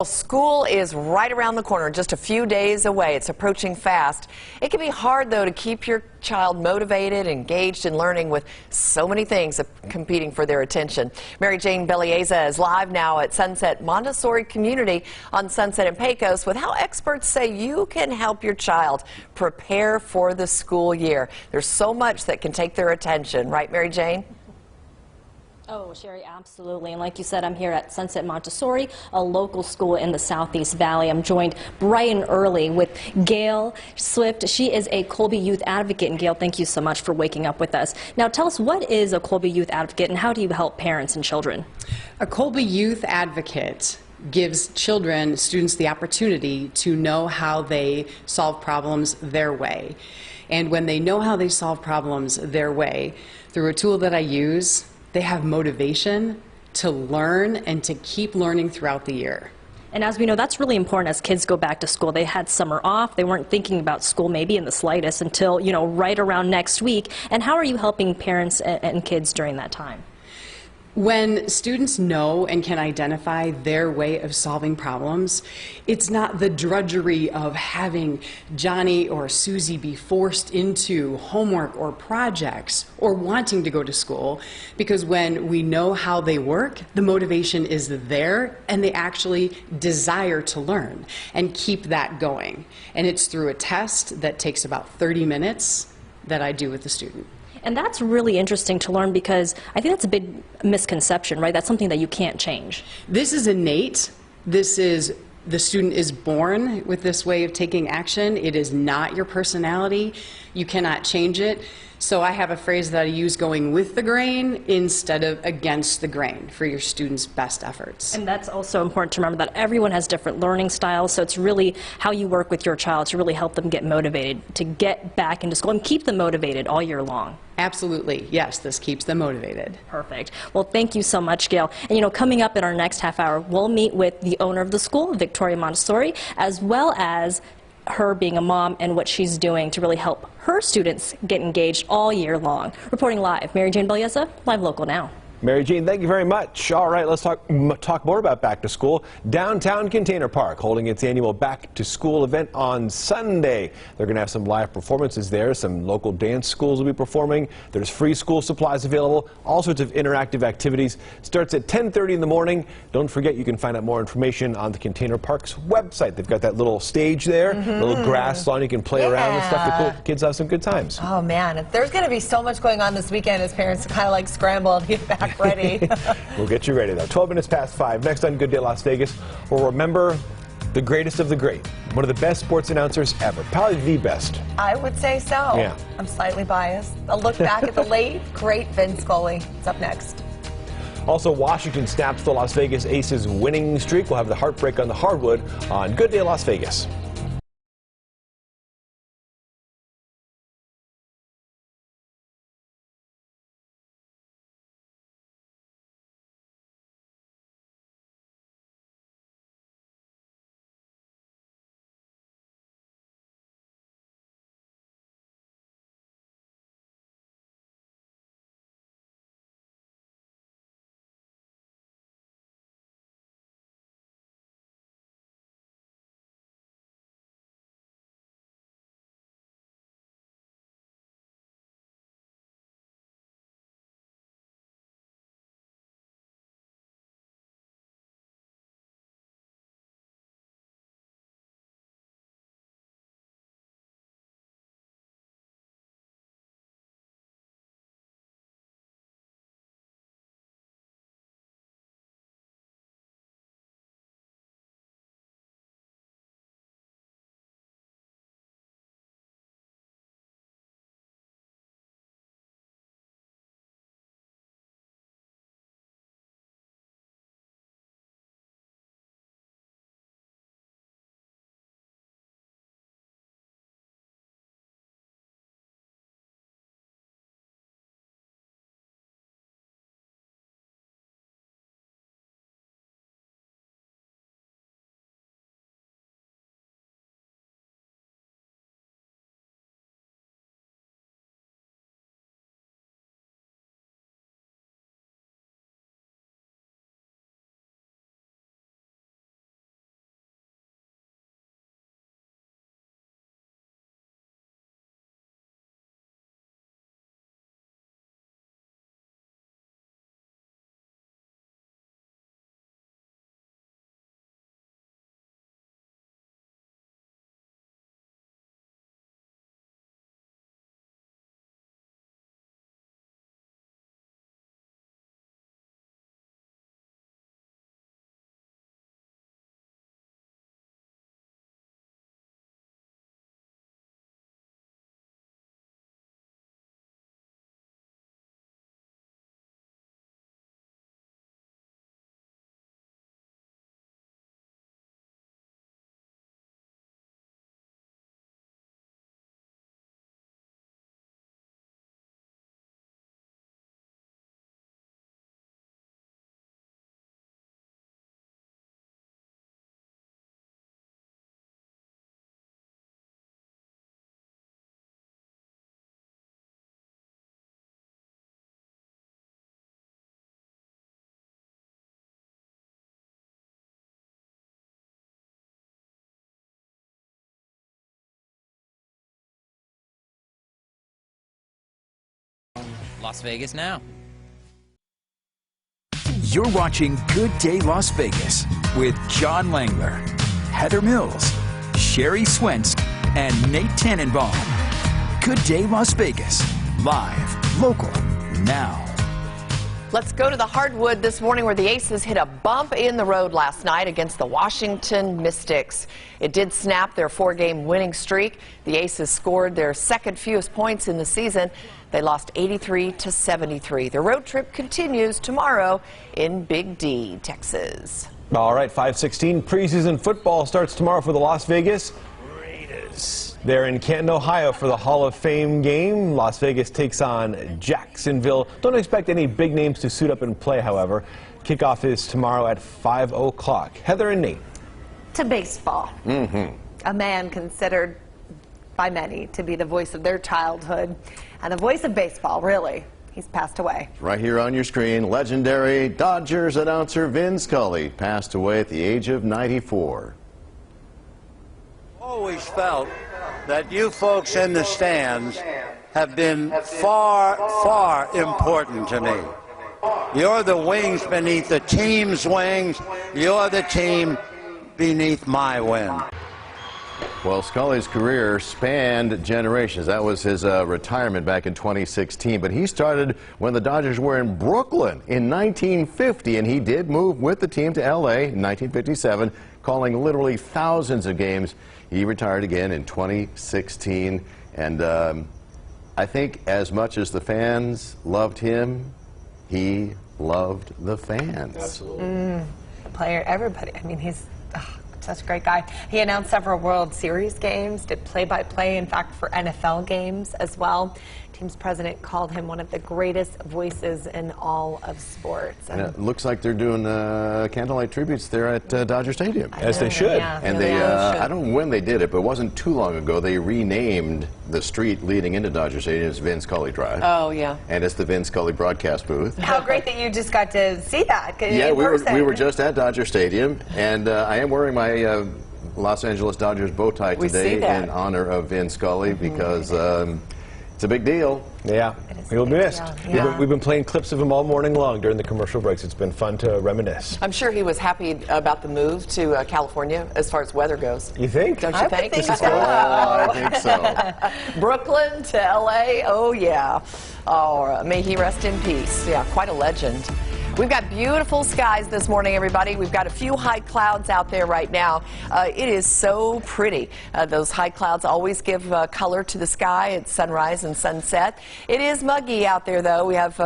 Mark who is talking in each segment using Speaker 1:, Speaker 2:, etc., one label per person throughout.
Speaker 1: Well, school is right around the corner, just a few days away. It's approaching fast. It can be hard, though, to keep your child motivated, engaged in learning with so many things competing for their attention. Mary Jane Bellieza is live now at Sunset Montessori Community on Sunset and Pecos with how experts say you can help your child prepare for the school year. There's so much that can take their attention. Right, Mary Jane?
Speaker 2: Oh, Sherry, absolutely. And like you said, I'm here at Sunset Montessori, a local school in the Southeast Valley. I'm joined bright and early with Gail Swift. She is a Colby Youth Advocate. And Gail, thank you so much for waking up with us. Now, tell us, what is a Colby Youth Advocate and how do you help parents and children?
Speaker 3: A Colby Youth Advocate gives students the opportunity to know how they solve problems their way. And when they know how they solve problems their way, through a tool that I use, they have motivation to learn and to keep learning throughout the year.
Speaker 2: And as we know, that's really important as kids go back to school. They had summer off. They weren't thinking about school maybe in the slightest until, right around next week. And how are you helping parents and kids during that time?
Speaker 3: When students know and can identify their way of solving problems, it's not the drudgery of having Johnny or Susie be forced into homework or projects or wanting to go to school, because when we know how they work, the motivation is there and they actually desire to learn and keep that going. And it's through a test that takes about 30 minutes that I do with the student.
Speaker 2: And that's really interesting to learn, because I think that's a big misconception, right? That's something that you can't change.
Speaker 3: This is innate. The student is born with this way of taking action. It is not your personality. You cannot change it. So I have a phrase that I use: going with the grain instead of against the grain for your students' best efforts.
Speaker 2: And that's also important to remember, that everyone has different learning styles, so it's really how you work with your child to really help them get motivated to get back into school and keep them motivated all year long.
Speaker 3: Absolutely, yes, this keeps them motivated.
Speaker 2: Perfect. Well, thank you so much, Gail. And coming up in our next half hour, we'll meet with the owner of the school, Victoria Montessori, as well as her being a mom and what she's doing to really help her students get engaged all year long. Reporting live, Mary Jane Bellieza, Live Local Now.
Speaker 4: Mary Jane, thank you very much. All right, let's talk more about back to school. Downtown Container Park holding its annual back to school event on Sunday. They're going to have some live performances there. Some local dance schools will be performing. There's free school supplies available. All sorts of interactive activities. Starts at 10:30 in the morning. Don't forget, you can find out more information on the Container Park's website. They've got that little stage there, little grass lawn. You can play around and stuff. The kids have some good times.
Speaker 1: Oh man, there's going to be so much going on this weekend as parents kind of like scramble to get back ready.
Speaker 4: We'll get you ready, though. 12 minutes past 5. Next on Good Day Las Vegas, we'll remember the greatest of the great. One of the best sports announcers ever. Probably the best.
Speaker 1: I would say so.
Speaker 4: Yeah.
Speaker 1: I'm slightly biased. A look back at the late, great Vince Scully. It's up next.
Speaker 4: Also, Washington snaps the Las Vegas Aces winning streak. We'll have the heartbreak on the hardwood on Good Day Las Vegas.
Speaker 5: Las Vegas now.
Speaker 6: You're watching Good Day Las Vegas with John Langler, Heather Mills, Sherry Swensk, and Nate Tannenbaum. Good Day Las Vegas, live, local, now.
Speaker 1: Let's go to the hardwood this morning where the Aces hit a bump in the road last night against the Washington Mystics. It did snap their 4-game winning streak. The Aces scored their second fewest points in the season. They lost 83-73. The road trip continues tomorrow in Big D, Texas.
Speaker 4: All right, 5:16 preseason football starts tomorrow for the Las Vegas Raiders. They're in Canton, Ohio for the Hall of Fame game. Las Vegas takes on Jacksonville. Don't expect any big names to suit up and play, however. Kickoff is tomorrow at 5 o'clock. Heather and Nate.
Speaker 7: To baseball. A man considered by many to be the voice of their childhood and the voice of baseball, really. He's passed away.
Speaker 8: Right here on your screen, legendary Dodgers announcer Vin Scully passed away at the age of 94.
Speaker 9: Always felt that you folks in the stands have been far, far important to me. You're the wings beneath the team's wings. You're the team beneath my wing.
Speaker 8: Well, Scully's career spanned generations. That was his retirement back in 2016. But he started when the Dodgers were in Brooklyn in 1950, and he did move with the team to L.A. in 1957, calling literally thousands of games. He retired again in 2016, and I think as much as the fans loved him, he loved the fans.
Speaker 4: Absolutely.
Speaker 7: Player, everybody. I mean, he's such a great guy. He announced several World Series games, did play-by-play, in fact, for NFL games as well. Team's president called him one of the greatest voices in all of sports.
Speaker 8: And it looks like they're doing candlelight tributes there at Dodger Stadium.
Speaker 4: As they should.
Speaker 7: Yeah,
Speaker 8: And
Speaker 7: really
Speaker 8: they,
Speaker 7: should.
Speaker 8: I don't know when they did it, but it wasn't too long ago. They renamed the street leading into Dodger Stadium as Vin Scully Drive.
Speaker 1: Oh, yeah.
Speaker 8: And it's the Vin Scully broadcast booth.
Speaker 7: How great that you just got to see that.
Speaker 8: Yeah,
Speaker 7: in
Speaker 8: we
Speaker 7: person.
Speaker 8: were just at Dodger Stadium, and I am wearing my Los Angeles Dodgers bow tie
Speaker 1: We see
Speaker 8: today
Speaker 1: that.
Speaker 8: in honor of Vin Scully because it's a big deal.
Speaker 4: Yeah, he'll be missed.
Speaker 7: Yeah.
Speaker 4: We've been playing clips of him all morning long during the commercial breaks. It's been fun to reminisce.
Speaker 1: I'm sure he was happy about the move to California as far as weather goes.
Speaker 4: You think?
Speaker 1: Don't
Speaker 7: I
Speaker 1: you
Speaker 7: would
Speaker 1: think?
Speaker 7: think so.
Speaker 8: Oh, I think so.
Speaker 1: Brooklyn to L.A. Oh, yeah. Oh, may he rest in peace. Yeah, quite a legend. We've got beautiful skies this morning, everybody. We've got a few high clouds out there right now. It is so pretty. Those high clouds always give color to the sky at sunrise and sunset. It is muggy out there, though. We have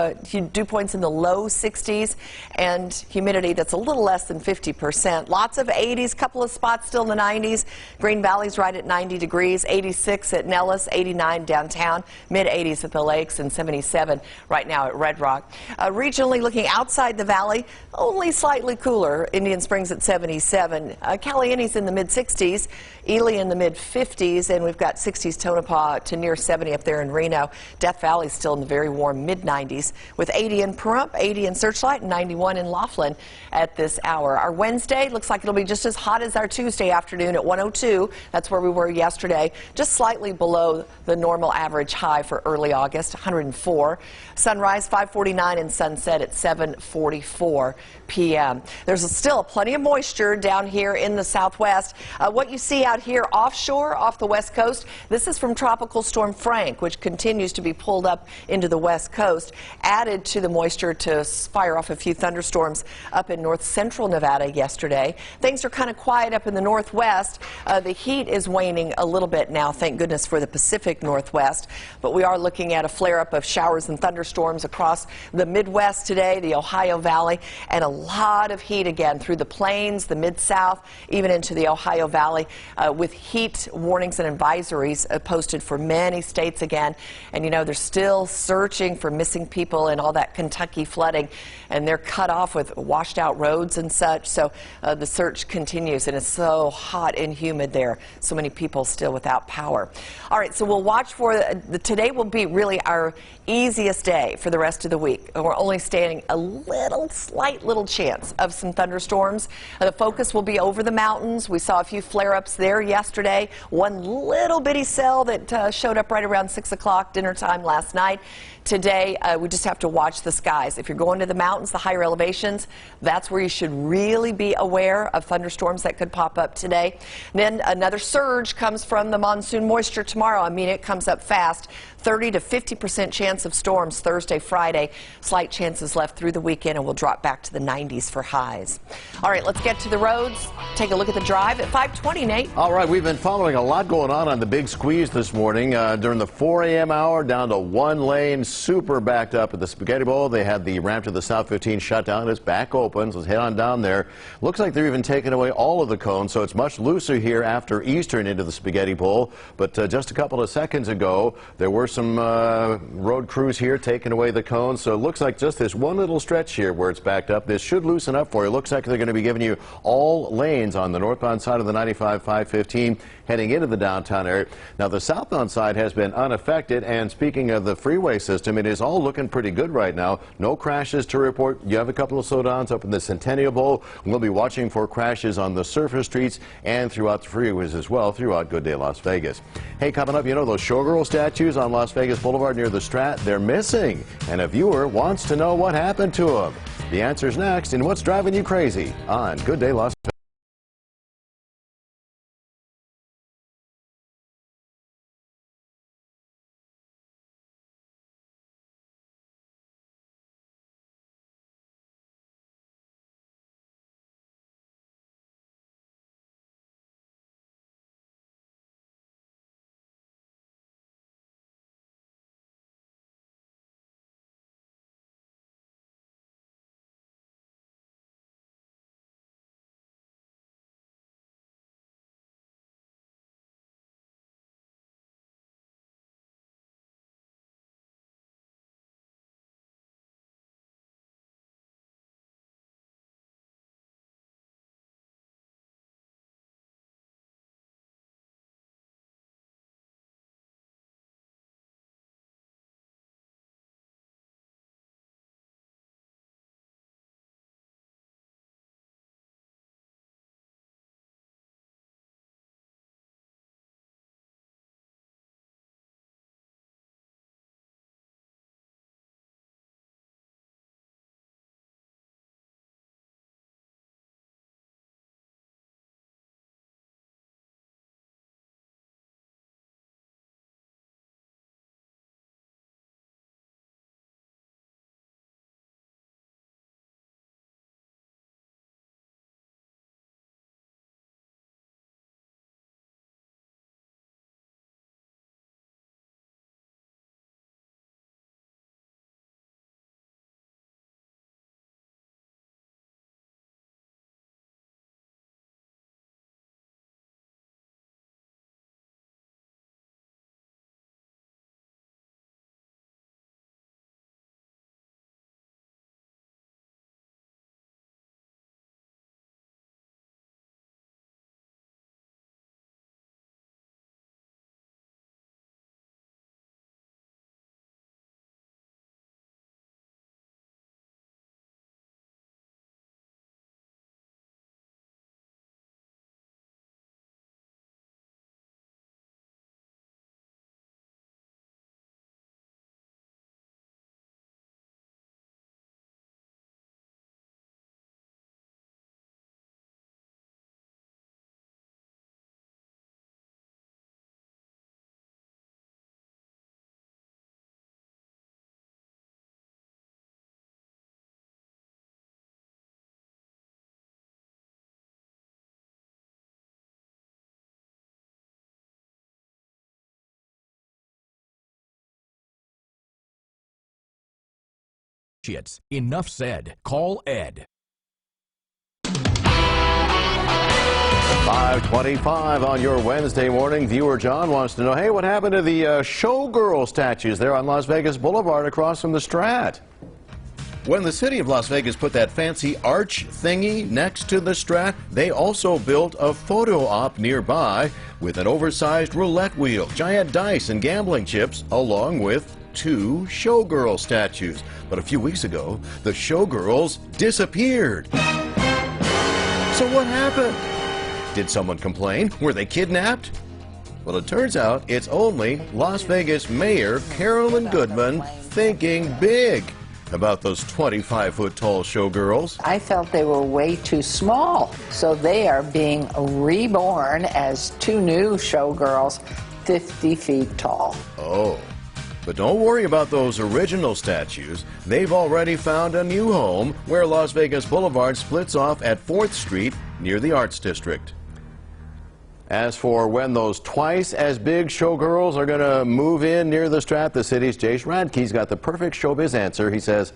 Speaker 1: dew points in the low 60s and humidity that's a little less than 50%. Lots of 80s, couple of spots still in the 90s. Green Valley's right at 90 degrees, 86 at Nellis, 89 downtown, mid-80s at the lakes, and 77 right now at Red Rock. Regionally, looking outside the valley, only slightly cooler. Indian Springs at 77. Calienti's in the mid-60s. Ely in the mid-50s. And we've got 60s Tonopah to near 70 up there in Reno. Death Valley's still in the very warm mid-90s with 80 in Pahrump, 80 in Searchlight, and 91 in Laughlin at this hour. Our Wednesday looks like it'll be just as hot as our Tuesday afternoon at 102. That's where we were yesterday. Just slightly below the normal average high for early August, 104. Sunrise 5:49 and sunset at 7:44 p.m. There's still plenty of moisture down here in the southwest. What you see out here offshore, off the west coast, this is from Tropical Storm Frank, which continues to be pulled up into the west coast, added to the moisture to fire off a few thunderstorms up in north central Nevada yesterday. Things are kind of quiet up in the northwest. The heat is waning a little bit now, thank goodness, for the Pacific Northwest, but we are looking at a flare-up of showers and thunderstorms across the Midwest today, the Ohio Valley, and a lot of heat again through the plains, the Mid-South, even into the Ohio Valley, with heat warnings and advisories posted for many states again. And you know, they're still searching for missing people and all that Kentucky flooding, and they're cut off with washed out roads and such. So the search continues, and it's so hot and humid there. So many people still without power. All right, so we'll watch for today will be really our easiest day for the rest of the week. We're only staying a slight little chance of some thunderstorms. The focus will be over the mountains. We saw a few flare-ups there yesterday. One little bitty cell that showed up right around 6 o'clock dinner time last night. Today, we just have to watch the skies. If you're going to the mountains, the higher elevations, that's where you should really be aware of thunderstorms that could pop up today. And then another surge comes from the monsoon moisture tomorrow. I mean, it comes up fast. 30 to 50% chance of storms Thursday, Friday. Slight chances left through the weekend, and we'll drop back to the 90s for highs. All right, let's get to the roads. Take a look at the drive at 5:20, Nate.
Speaker 8: All right, we've been following a lot going on the big squeeze this morning. During the 4 a.m. hour, down to one lane, super backed up at the Spaghetti Bowl. They had the ramp to the South 15 shut down. It's back open, so let's head on down there. Looks like they're even taking away all of the cones, so it's much looser here after Eastern into the Spaghetti Bowl. But just a couple of seconds ago, there were some road crews here taking away the cones, so it looks like just this one little stretch here where it's backed up. This should loosen up for you. Looks like they're going to be giving you all lanes on the northbound side of the 95 515 heading into the downtown area. Now the southbound side has been unaffected, and speaking of the freeway system, it is all looking pretty good right now. No crashes to report. You have a couple of slowdowns up in the Centennial Bowl. We'll be watching for crashes on the surface streets and throughout the freeways as well throughout Good Day Las Vegas. Hey, coming up, you know those showgirl statues on Las Vegas Boulevard near the Strat? They're missing, and a viewer wants to know what happened to them. The answer's next in What's Driving You Crazy on Good Day Las Vegas.
Speaker 5: Enough said. Call Ed.
Speaker 8: 5:25 on your Wednesday morning. Viewer John wants to know, hey, what happened to the showgirl statues there on Las Vegas Boulevard across from the Strat? When the city of Las Vegas put that fancy arch thingy next to the Strat, they also built a photo op nearby with an oversized roulette wheel, giant dice, and gambling chips, along with 2 showgirl statues. But a few weeks ago, the showgirls disappeared. So what happened? Did someone complain? Were they kidnapped? Well, it turns out it's only Las Vegas Mayor Carolyn Goodman thinking big about those 25-foot-tall showgirls.
Speaker 10: I felt they were way too small, so they are being reborn as 2 new showgirls 50 feet tall.
Speaker 8: Oh, but don't worry about those original statues. They've already found a new home where Las Vegas Boulevard splits off at 4th Street near the Arts District. As for when those twice as big showgirls are going to move in near the Strat, the city's Jace Radke's got the perfect showbiz answer. He says,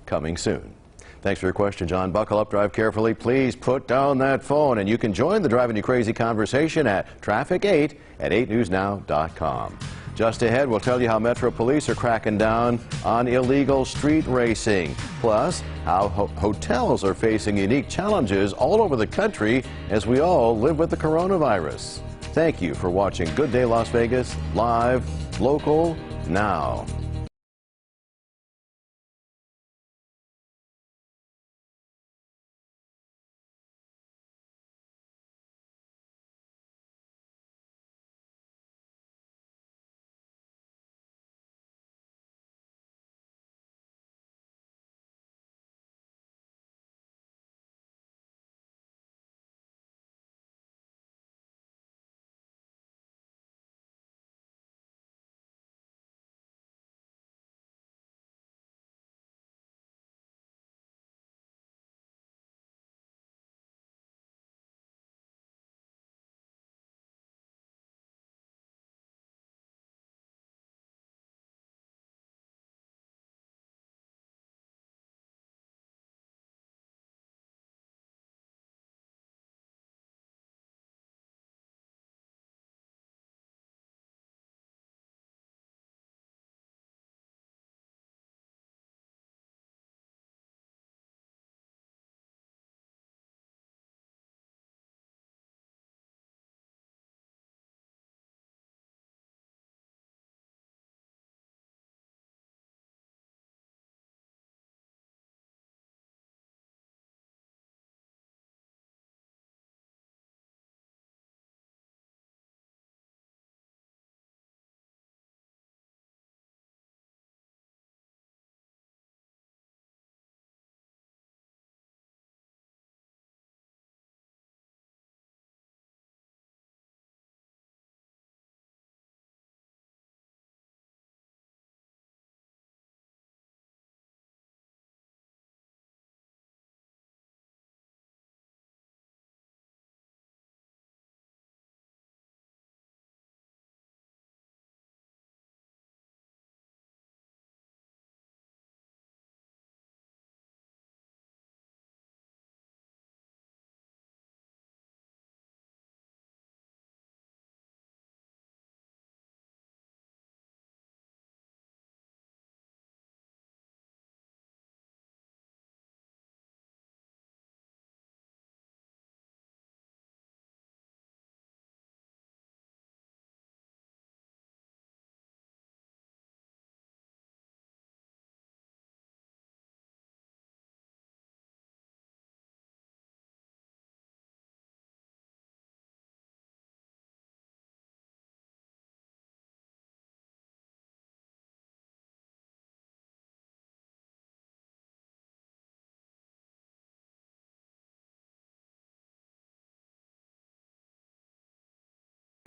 Speaker 8: coming soon. Thanks for your question, John. Buckle up, drive carefully. Please put down that phone, and you can join the Driving You Crazy conversation at Traffic8 at 8newsnow.com. Just ahead, we'll tell you how Metro Police are cracking down on illegal street racing. Plus, how hotels are facing unique challenges all over the country as we all live with the coronavirus. Thank you for watching Good Day Las Vegas, live, local, now.
Speaker 6: –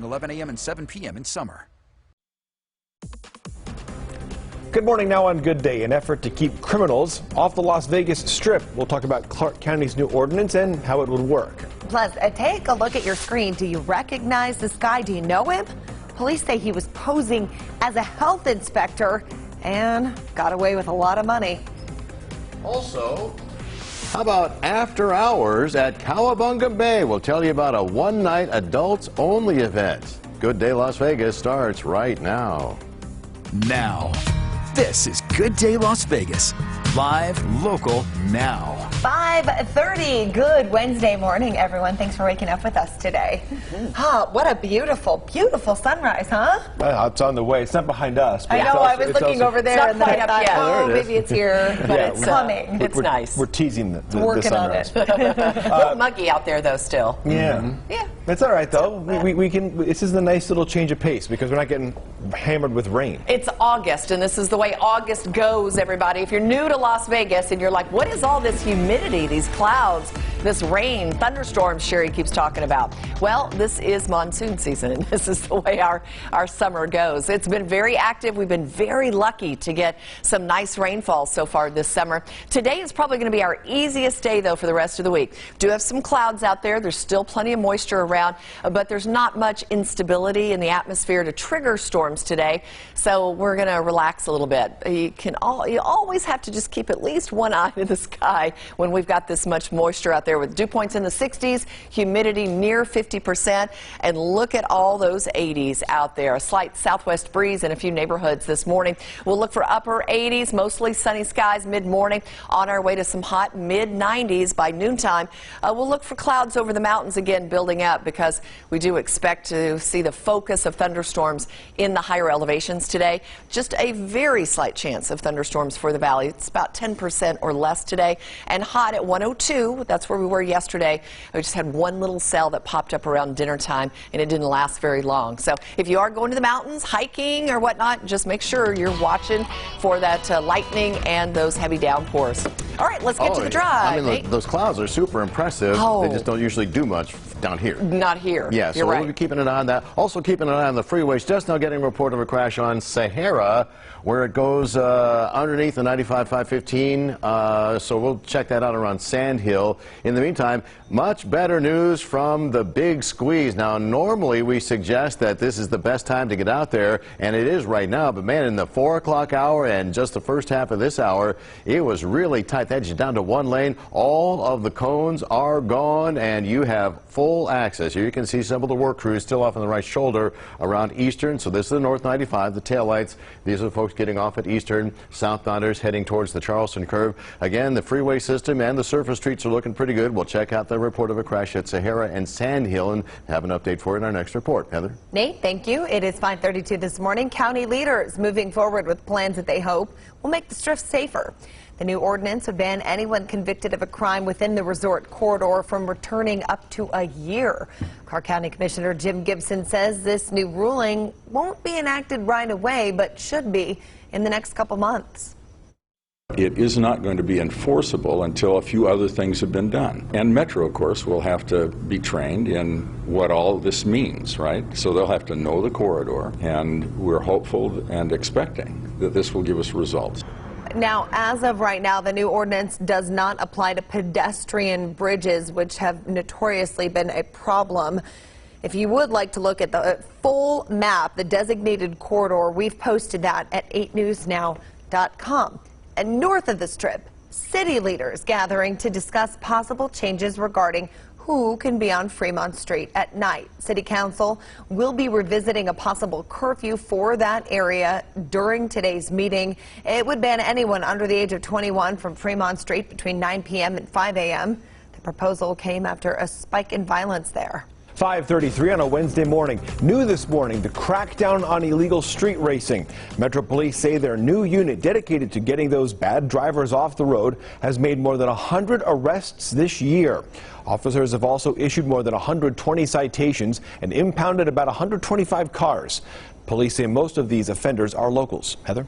Speaker 6: 11 a.m. and 7 p.m. in summer.
Speaker 4: Good morning. Now on Good Day, an effort to keep criminals off the Las Vegas Strip. We'll talk about Clark County's new ordinance and how it would work.
Speaker 7: Plus, take a look at your screen. Do you recognize this guy? Do you know him? Police say he was posing as a health inspector and got away with a lot of money.
Speaker 8: Also, how about after hours at Cowabunga Bay? We'll tell you about a one-night adults-only event. Good Day Las Vegas starts right now.
Speaker 6: Now, this is Good Day Las Vegas, live, local, now.
Speaker 7: 5:30. Good Wednesday morning, everyone. Thanks for waking up with us today. What a beautiful, beautiful sunrise, huh?
Speaker 4: Well, it's on the way. It's not behind us. But
Speaker 7: I know. I was looking over there,
Speaker 1: not
Speaker 7: and then I
Speaker 1: quite
Speaker 7: thought,
Speaker 1: up yet.
Speaker 7: oh, maybe it's here, but it's coming.
Speaker 1: It's nice.
Speaker 4: We're teasing the
Speaker 7: Working on
Speaker 4: sunrise.
Speaker 7: it.
Speaker 1: A little muggy out there, though, still.
Speaker 4: Yeah.
Speaker 1: Yeah.
Speaker 4: It's all right, though. We can. This is a nice little change of pace because we're not getting hammered with rain.
Speaker 1: It's August, and this is the way August goes, everybody. If you're new to Las Vegas and you're like, what is all this humidity, these clouds, this rain, thunderstorms Sherry keeps talking about? Well, this is monsoon season. This is the way our summer goes. It's been very active. We've been very lucky to get some nice rainfall so far this summer. Today is probably going to be our easiest day, though, for the rest of the week. Do have some clouds out there. There's still plenty of moisture around, but there's not much instability in the atmosphere to trigger storms today. So we're going to relax a little bit. You always have to just keep at least one eye to the sky when we've got this much moisture out there with dew points in the 60s, humidity near 50%, and look at all those 80s out there. A slight southwest breeze in a few neighborhoods this morning. We'll look for upper 80s, mostly sunny skies mid-morning, on our way to some hot mid-90s by noontime. We'll look for clouds over the mountains again building up because we do expect to see the focus of thunderstorms in the higher elevations today. Just a very slight chance of thunderstorms for the valley. It's about 10% or less today, and hot at 102. That's where we were yesterday. We just had one little cell that popped up around dinner time, and it didn't last very long. So if you are going to the mountains, hiking or whatnot, just make sure you're watching for that lightning and those heavy downpours. All right, let's get to the drive.
Speaker 8: I mean, those clouds are super impressive. They just don't usually do much down here.
Speaker 1: Not here.
Speaker 8: Yeah, so
Speaker 1: you're right.
Speaker 8: we'll be keeping an eye on that. Also keeping an eye on the freeways. Just now getting a report of a crash on Sahara, where it goes underneath the 95-515. So we'll check that out around Sand Hill. In the meantime, much better news from the big squeeze. Now, normally we suggest that this is the best time to get out there, and it is right now. But man, in the 4 o'clock hour and just the first half of this hour, it was really tight. That's down to one lane. All of the cones are gone, and you have full access. Here you can see some of the work crews still off on the right shoulder around Eastern. So this is the North 95, the taillights. These are the folks getting off at Eastern. Southbounders heading towards the Charleston curve. Again, the freeway system and the surface streets are looking pretty good. We'll check out the report of a crash at Sahara and Sand Hill and have an update for you in our next report. Heather?
Speaker 7: Nate, thank you. It is 5:32 this morning. County leaders moving forward with plans that they hope will make the Strip safer. The new ordinance would ban anyone convicted of a crime within the resort corridor from returning up to a year. Clark County Commissioner Jim Gibson says this new ruling won't be enacted right away, but should be in the next couple months.
Speaker 11: It is not going to be enforceable until a few other things have been done. And Metro, of course, will have to be trained in what all this means, right? So they'll have to know the corridor, and we're hopeful and expecting that this will give us results.
Speaker 7: Now, as of right now, the new ordinance does not apply to pedestrian bridges, which have notoriously been a problem. If you would like to look at the full map, the designated corridor, we've posted that at 8newsnow.com. And north of the Strip, city leaders gathering to discuss possible changes regarding who can be on Fremont Street at night. City Council will be revisiting a possible curfew for that area during today's meeting. It would ban anyone under the age of 21 from Fremont Street between 9 p.m. and 5 a.m. The proposal came after a spike in violence there.
Speaker 4: 5:33 on a Wednesday morning. New this morning, the crackdown on illegal street racing. Metro Police say their new unit dedicated to getting those bad drivers off the road has made more than 100 arrests this year. Officers have also issued more than 120 citations and impounded about 125 cars. Police say most of these offenders are locals. Heather?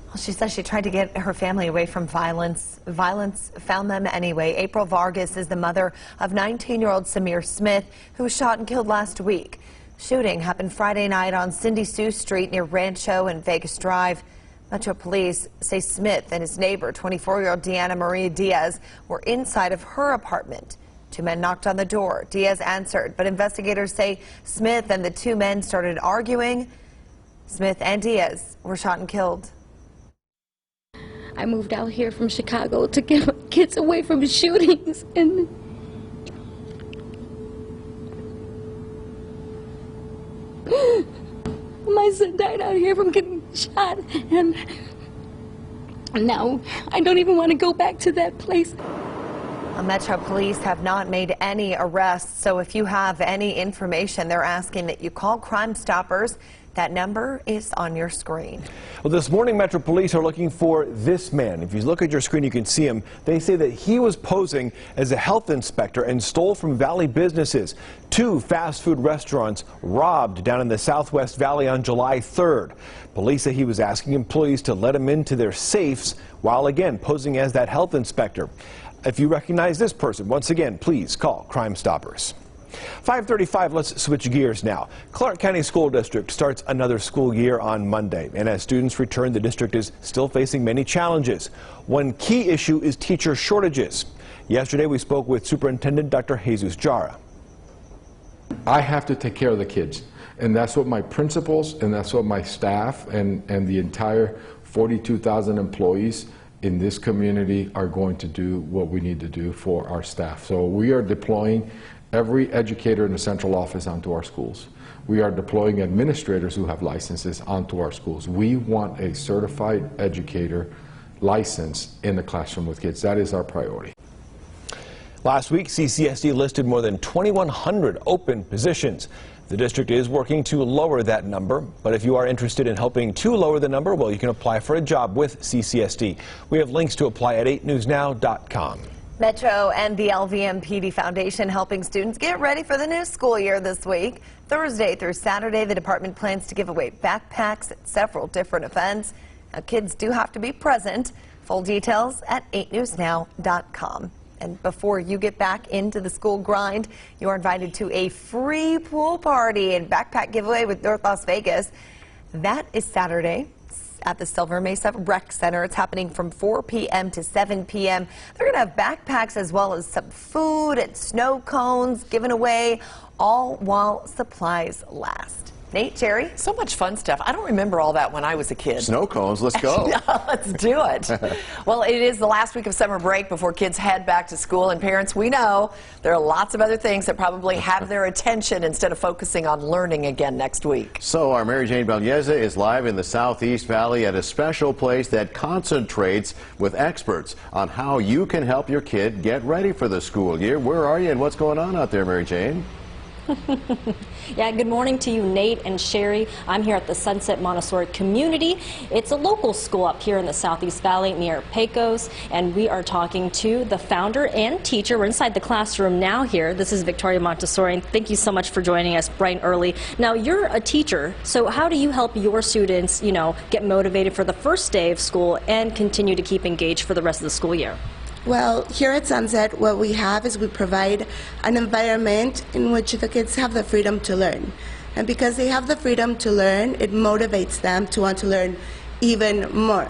Speaker 7: Well, she says she tried to get her family away from violence. Violence found them anyway. April Vargas is the mother of 19-year-old Samir Smith, who was shot and killed last week. Shooting happened Friday night on Cindy Sue Street near Rancho and Vegas Drive. Metro Police say Smith and his neighbor, 24-year-old Deanna Maria Diaz, were inside of her apartment. Two men knocked on the door. Diaz answered, but investigators say Smith and the two men started arguing. Smith and Diaz were shot and killed.
Speaker 12: I moved out here from Chicago to get my kids away from shootings, and my son died out here from getting shot, and now I don't even want to go back to that place.
Speaker 7: Metro Police have not made any arrests, so if you have any information, they're asking that you call Crime Stoppers. That number is on your screen.
Speaker 4: Well, this morning, Metro Police are looking for this man. If you look at your screen, you can see him. They say that he was posing as a health inspector and stole from Valley businesses. 2 fast food restaurants robbed down in the Southwest Valley on July 3rd. Police say he was asking employees to let him into their safes while, again, posing as that health inspector. If you recognize this person, once again, please call Crime Stoppers. 5:35, let's switch gears now. Clark County School District starts another school year on Monday, and as students return, the district is still facing many challenges. One key issue is teacher shortages. Yesterday, we spoke with Superintendent Dr. Jesus Jara.
Speaker 13: I have to take care of the kids, and that's what my principals and that's what my staff and the entire 42,000 employees in this community are going to do what we need to do for our staff. So we are deploying every educator in the central office onto our schools. We are deploying administrators who have licenses onto our schools. We want a certified educator license in the classroom with kids. That is our priority.
Speaker 4: Last week, CCSD listed more than 2,100 open positions. The district is working to lower that number, but if you are interested in helping to lower the number, well, you can apply for a job with CCSD. We have links to apply at 8newsnow.com.
Speaker 7: Metro and the LVMPD Foundation helping students get ready for the new school year this week. Thursday through Saturday, the department plans to give away backpacks at several different events. Now, kids do have to be present. Full details at 8newsnow.com. And before you get back into the school grind, you are invited to a free pool party and backpack giveaway with North Las Vegas. That is Saturday at the Silver Mesa Rec Center. It's happening from 4 p.m. to 7 p.m. They're going to have backpacks as well as some food and snow cones given away, all while supplies last. Nate, Jerry?
Speaker 1: So much fun stuff. I don't remember all that when I was a kid.
Speaker 8: Snow cones, let's go.
Speaker 1: Let's do it. Well, it is the last week of summer break before kids head back to school, and parents, we know there are lots of other things that probably have their attention instead of focusing on learning again next week.
Speaker 8: So our Mary Jane Valdez is live in the Southeast Valley at a special place that concentrates with experts on how you can help your kid get ready for the school year. Where are you and what's going on out there, Mary Jane?
Speaker 2: Yeah, good morning to you, Nate and Sherry. I'm here at the Sunset Montessori Community. It's a local school up here in the Southeast Valley near Pecos, and we are talking to the founder and teacher. We're inside the classroom now here. This is Victoria Montessori. Thank you so much for joining us bright and early. Now, you're a teacher, so how do you help your students, get motivated for the first day of school and continue to keep engaged for the rest of the school year?
Speaker 14: Well, here at Sunset, what we have is we provide an environment in which the kids have the freedom to learn. And because they have the freedom to learn, it motivates them to want to learn even more.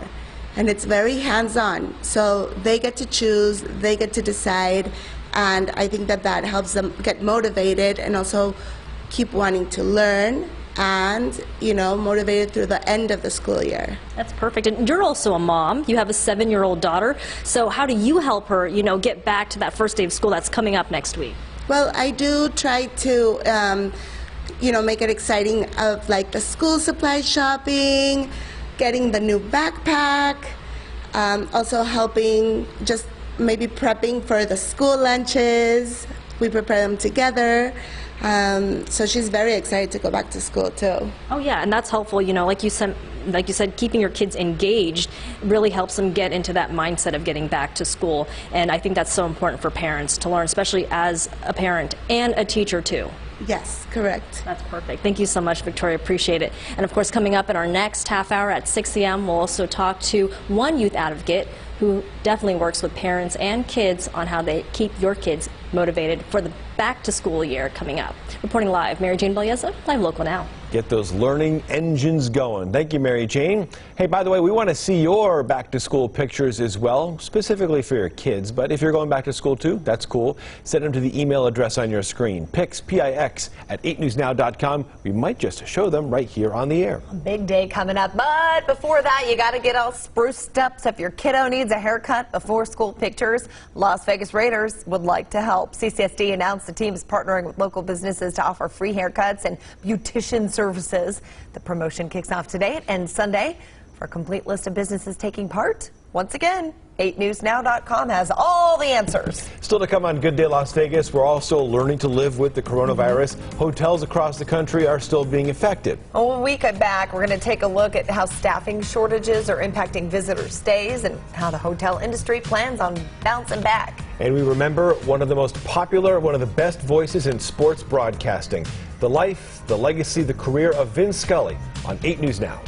Speaker 14: And it's very hands-on. So they get to choose, they get to decide, and I think that helps them get motivated and also keep wanting to learn and, motivated through the end of the school year.
Speaker 2: That's perfect. And you're also a mom. You have a 7-year-old daughter. So how do you help her, get back to that first day of school that's coming up next week?
Speaker 14: Well, I do try to, make it exciting of like the school supply shopping, getting the new backpack, also helping just maybe prepping for the school lunches. We prepare them together. So she's very excited to go back to school too.
Speaker 2: Oh yeah, and that's helpful. Like you said, keeping your kids engaged really helps them get into that mindset of getting back to school. And I think that's so important for parents to learn, especially as a parent and a teacher too.
Speaker 14: Yes, correct.
Speaker 2: That's perfect. Thank you so much, Victoria. Appreciate it. And of course, coming up in our next half hour at 6 a.m., we'll also talk to one youth advocate who definitely works with parents and kids on how they keep your kids motivated for the back-to-school year coming up. Reporting live, Mary Jane Valdez, Live Local Now.
Speaker 4: Get those learning engines going. Thank you, Mary Jane. Hey, by the way, we want to see your back-to-school pictures as well, specifically for your kids. But if you're going back to school too, that's cool. Send them to the email address on your screen, pics, P-I-X, at 8newsnow.com. We might just show them right here on the air.
Speaker 7: A big day coming up, but before that, you got to get all spruced up. So if your kiddo needs a haircut before school pictures, Las Vegas Raiders would like to help. CCSD announced the team is partnering with local businesses to offer free haircuts and beautician services. The promotion kicks off today and Sunday. For a complete list of businesses taking part, once again, 8newsnow.com has all the answers.
Speaker 4: Still to come on Good Day Las Vegas, we're also learning to live with the coronavirus. Hotels across the country are still being affected.
Speaker 7: When we come back, we're going to take a look at how staffing shortages are impacting visitor stays and how the hotel industry plans on bouncing back.
Speaker 4: And we remember one of the most popular, one of the best voices in sports broadcasting. The life, the legacy, the career of Vin Scully on 8 News Now.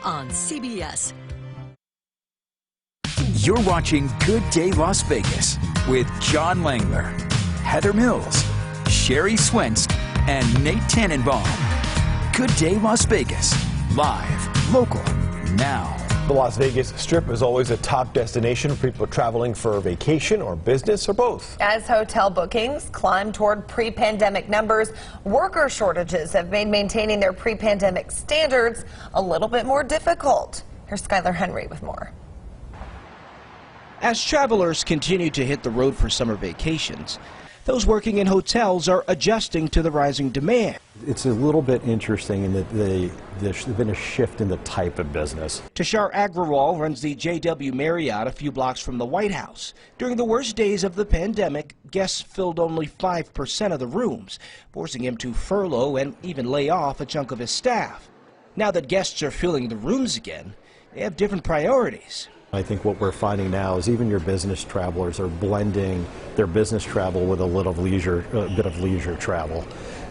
Speaker 15: On CBS.
Speaker 6: You're watching Good Day Las Vegas with John Langler, Heather Mills, Sherry Swensk, and Nate Tannenbaum. Good Day Las Vegas, live, local, now.
Speaker 4: The Las Vegas Strip is always a top destination for people traveling for vacation or business or both.
Speaker 7: As hotel bookings climb toward pre-pandemic numbers, worker shortages have made maintaining their pre-pandemic standards a little bit more difficult. Here's Skylar Henry with more.
Speaker 16: As travelers continue to hit the road for summer vacations, those working in hotels are adjusting to the rising demand.
Speaker 17: It's a little bit interesting in that there's been a shift in the type of business.
Speaker 16: Tashar Agrawal runs the JW Marriott a few blocks from the White House. During the worst days of the pandemic, guests filled only 5% of the rooms, forcing him to furlough and even lay off a chunk of his staff. Now that guests are filling the rooms again, they have different priorities.
Speaker 17: I think what we're finding now is even your business travelers are blending their business travel with a bit of leisure travel.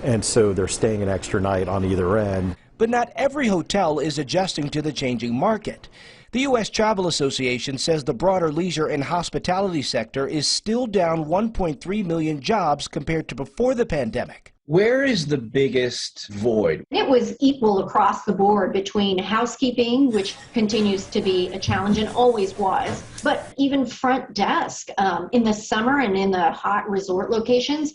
Speaker 17: And so they're staying an extra night on either end.
Speaker 16: But not every hotel is adjusting to the changing market. The U.S. Travel Association says the broader leisure and hospitality sector is still down 1.3 million jobs compared to before the pandemic.
Speaker 18: Where is the biggest void?
Speaker 19: It was equal across the board between housekeeping, which continues to be a challenge and always was, but even front desk. In the summer and in the hot resort locations,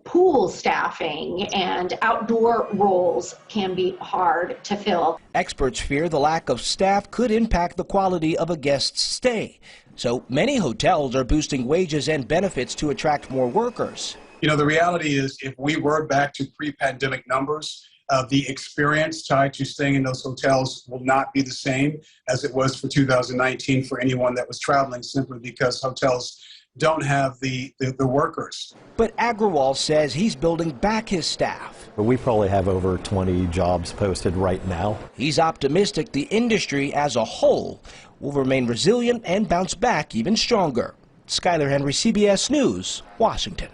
Speaker 19: pool staffing and outdoor roles can be hard to fill.
Speaker 16: Experts fear the lack of staff could impact the quality of a guest's stay. So many hotels are boosting wages and benefits to attract more workers.
Speaker 20: The reality is if we were back to pre-pandemic numbers, the experience tied to staying in those hotels will not be the same as it was for 2019 for anyone that was traveling, simply because hotels don't have the workers.
Speaker 16: But Agrawal says he's building back his staff.
Speaker 17: We probably have over 20 jobs posted right now.
Speaker 16: He's optimistic the industry as a whole will remain resilient and bounce back even stronger. Skyler Henry, CBS News, Washington.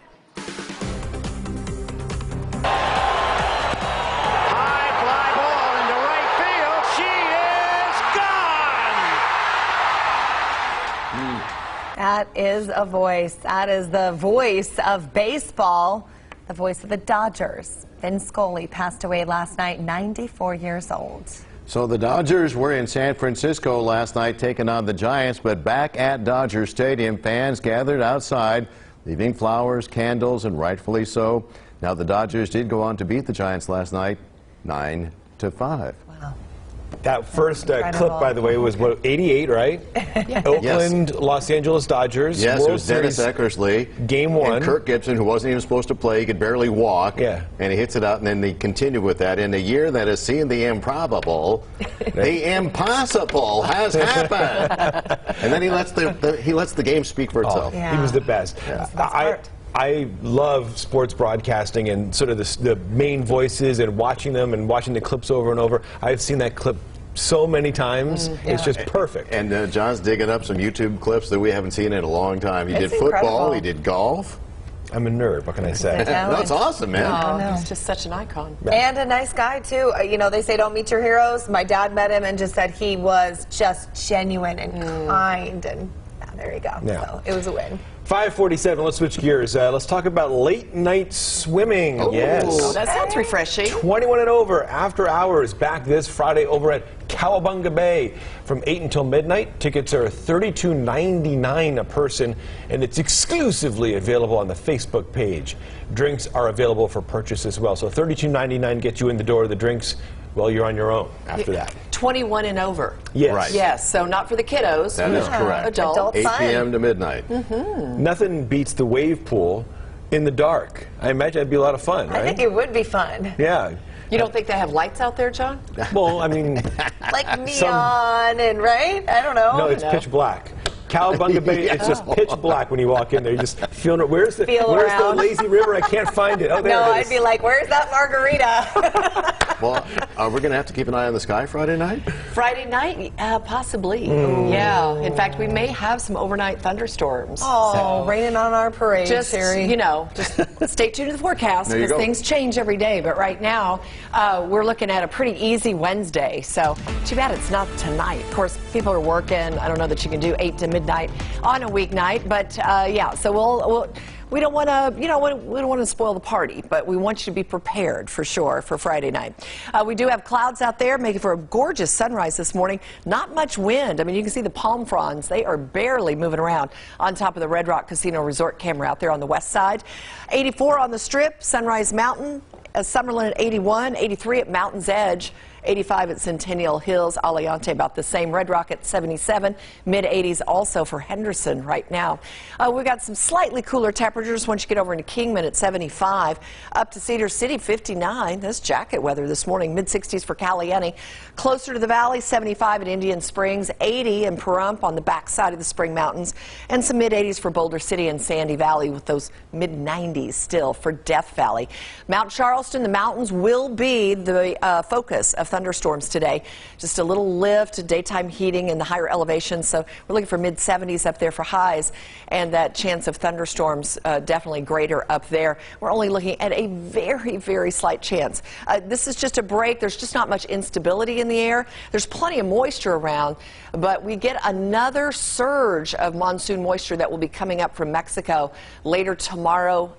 Speaker 7: That is a voice. That is the voice of baseball, the voice of the Dodgers. Vin Scully passed away last night, 94 years old.
Speaker 8: So the Dodgers were in San Francisco last night taking on the Giants, but back at Dodger Stadium, fans gathered outside, leaving flowers, candles, and rightfully so. Now the Dodgers did go on to beat the Giants last night, 9-5.
Speaker 7: Wow.
Speaker 4: That first clip, by the way, was what, 88, right?
Speaker 7: Yeah.
Speaker 4: Oakland, Los Angeles Dodgers.
Speaker 8: Yes,
Speaker 4: World
Speaker 8: it was Dennis
Speaker 4: Series
Speaker 8: Eckersley.
Speaker 4: Game 1.
Speaker 8: And Kirk Gibson, who wasn't even supposed to play, he could barely walk.
Speaker 4: Yeah.
Speaker 8: And he hits it out, and then they continue with that. In a year that has seen the improbable, the impossible has happened. And then he lets the game speak for itself.
Speaker 7: Yeah.
Speaker 4: He was the best. I love sports broadcasting and sort of the main voices and watching them and watching the clips over and over. I've seen that clip so many times. It's just perfect.
Speaker 8: And John's digging up some YouTube clips that we haven't seen in a long time. He
Speaker 7: It's
Speaker 8: did football,
Speaker 7: incredible.
Speaker 8: he did golf.
Speaker 4: I'm a nerd. What can I say?
Speaker 8: That's awesome, man.
Speaker 1: Oh, he's just such an icon.
Speaker 7: And a nice guy, too. They say don't meet your heroes. My dad met him and just said he was just genuine and kind. And there you go.
Speaker 4: Yeah.
Speaker 7: So it was a win.
Speaker 4: 5:47. Let's switch gears. Let's talk about late night swimming. Yes.
Speaker 1: Oh, that sounds refreshing.
Speaker 4: 21 and over after hours back this Friday over at Cowabunga Bay from 8 until midnight. Tickets are $32.99 a person, and it's exclusively available on the Facebook page. Drinks are available for purchase as well. So $32.99 gets you in the door. The drinks, well, you're on your own after that.
Speaker 1: 21 and over.
Speaker 4: Yes.
Speaker 8: Right.
Speaker 1: Yes, so not for the kiddos.
Speaker 8: That is correct.
Speaker 1: Adult
Speaker 8: 8
Speaker 1: fun.
Speaker 8: p.m. to midnight.
Speaker 4: Nothing beats the wave pool in the dark. I imagine that'd be a lot of fun, right?
Speaker 7: I think it would be fun.
Speaker 4: Yeah.
Speaker 1: You don't think they have lights out there, John?
Speaker 4: Well, I mean,
Speaker 7: Like neon and, right? I don't know.
Speaker 4: no, it's pitch black. Cowabunga Bay, it's just pitch black when you walk in there. You just feel it. Where's the lazy river? I can't find it. Oh, there
Speaker 7: No,
Speaker 4: it is.
Speaker 7: I'd be like, where's that margarita?
Speaker 8: Well, are we going to have to keep an eye on the sky Friday night?
Speaker 1: Friday night, possibly. Yeah. In fact, we may have some overnight thunderstorms.
Speaker 7: Oh, raining on our parade,
Speaker 1: Just,
Speaker 7: Sherry.
Speaker 1: just stay tuned to the forecast
Speaker 8: There you
Speaker 1: because
Speaker 8: go.
Speaker 1: things change every day. But right now, we're looking at a pretty easy Wednesday. So too bad it's not tonight. Of course, people are working. I don't know that you can do 8 to midnight on a weeknight. But yeah, so we don't want to, we don't want to spoil the party, but we want you to be prepared for sure for Friday night. We do have clouds out there, making for a gorgeous sunrise this morning. Not much wind. I mean, you can see the palm fronds. They are barely moving around on top of the Red Rock Casino Resort camera out there on the west side. 84 on the Strip, Sunrise Mountain, Summerlin at 81, 83 at Mountain's Edge. 85 at Centennial Hills, Aliante about the same. Red Rock at 77, mid-80s also for Henderson right now. We've got some slightly cooler temperatures once you get over into Kingman at 75, up to Cedar City 59. That's jacket weather this morning, mid-60s for Caliente. Closer to the valley, 75 at Indian Springs, 80 in Pahrump on the backside of the Spring Mountains, and some mid-80s for Boulder City and Sandy Valley with those mid-90s still for Death Valley. Mount Charleston, the mountains will be the focus of thunderstorms today. Just a little lift, daytime heating in the higher elevations. So we're looking for mid-70s up there for highs, and that chance of thunderstorms definitely greater up there. We're only looking at a very, very slight chance. This is just a break. There's just not much instability in the air. There's plenty of moisture around, but we get another surge of monsoon moisture that will be coming up from Mexico later tomorrow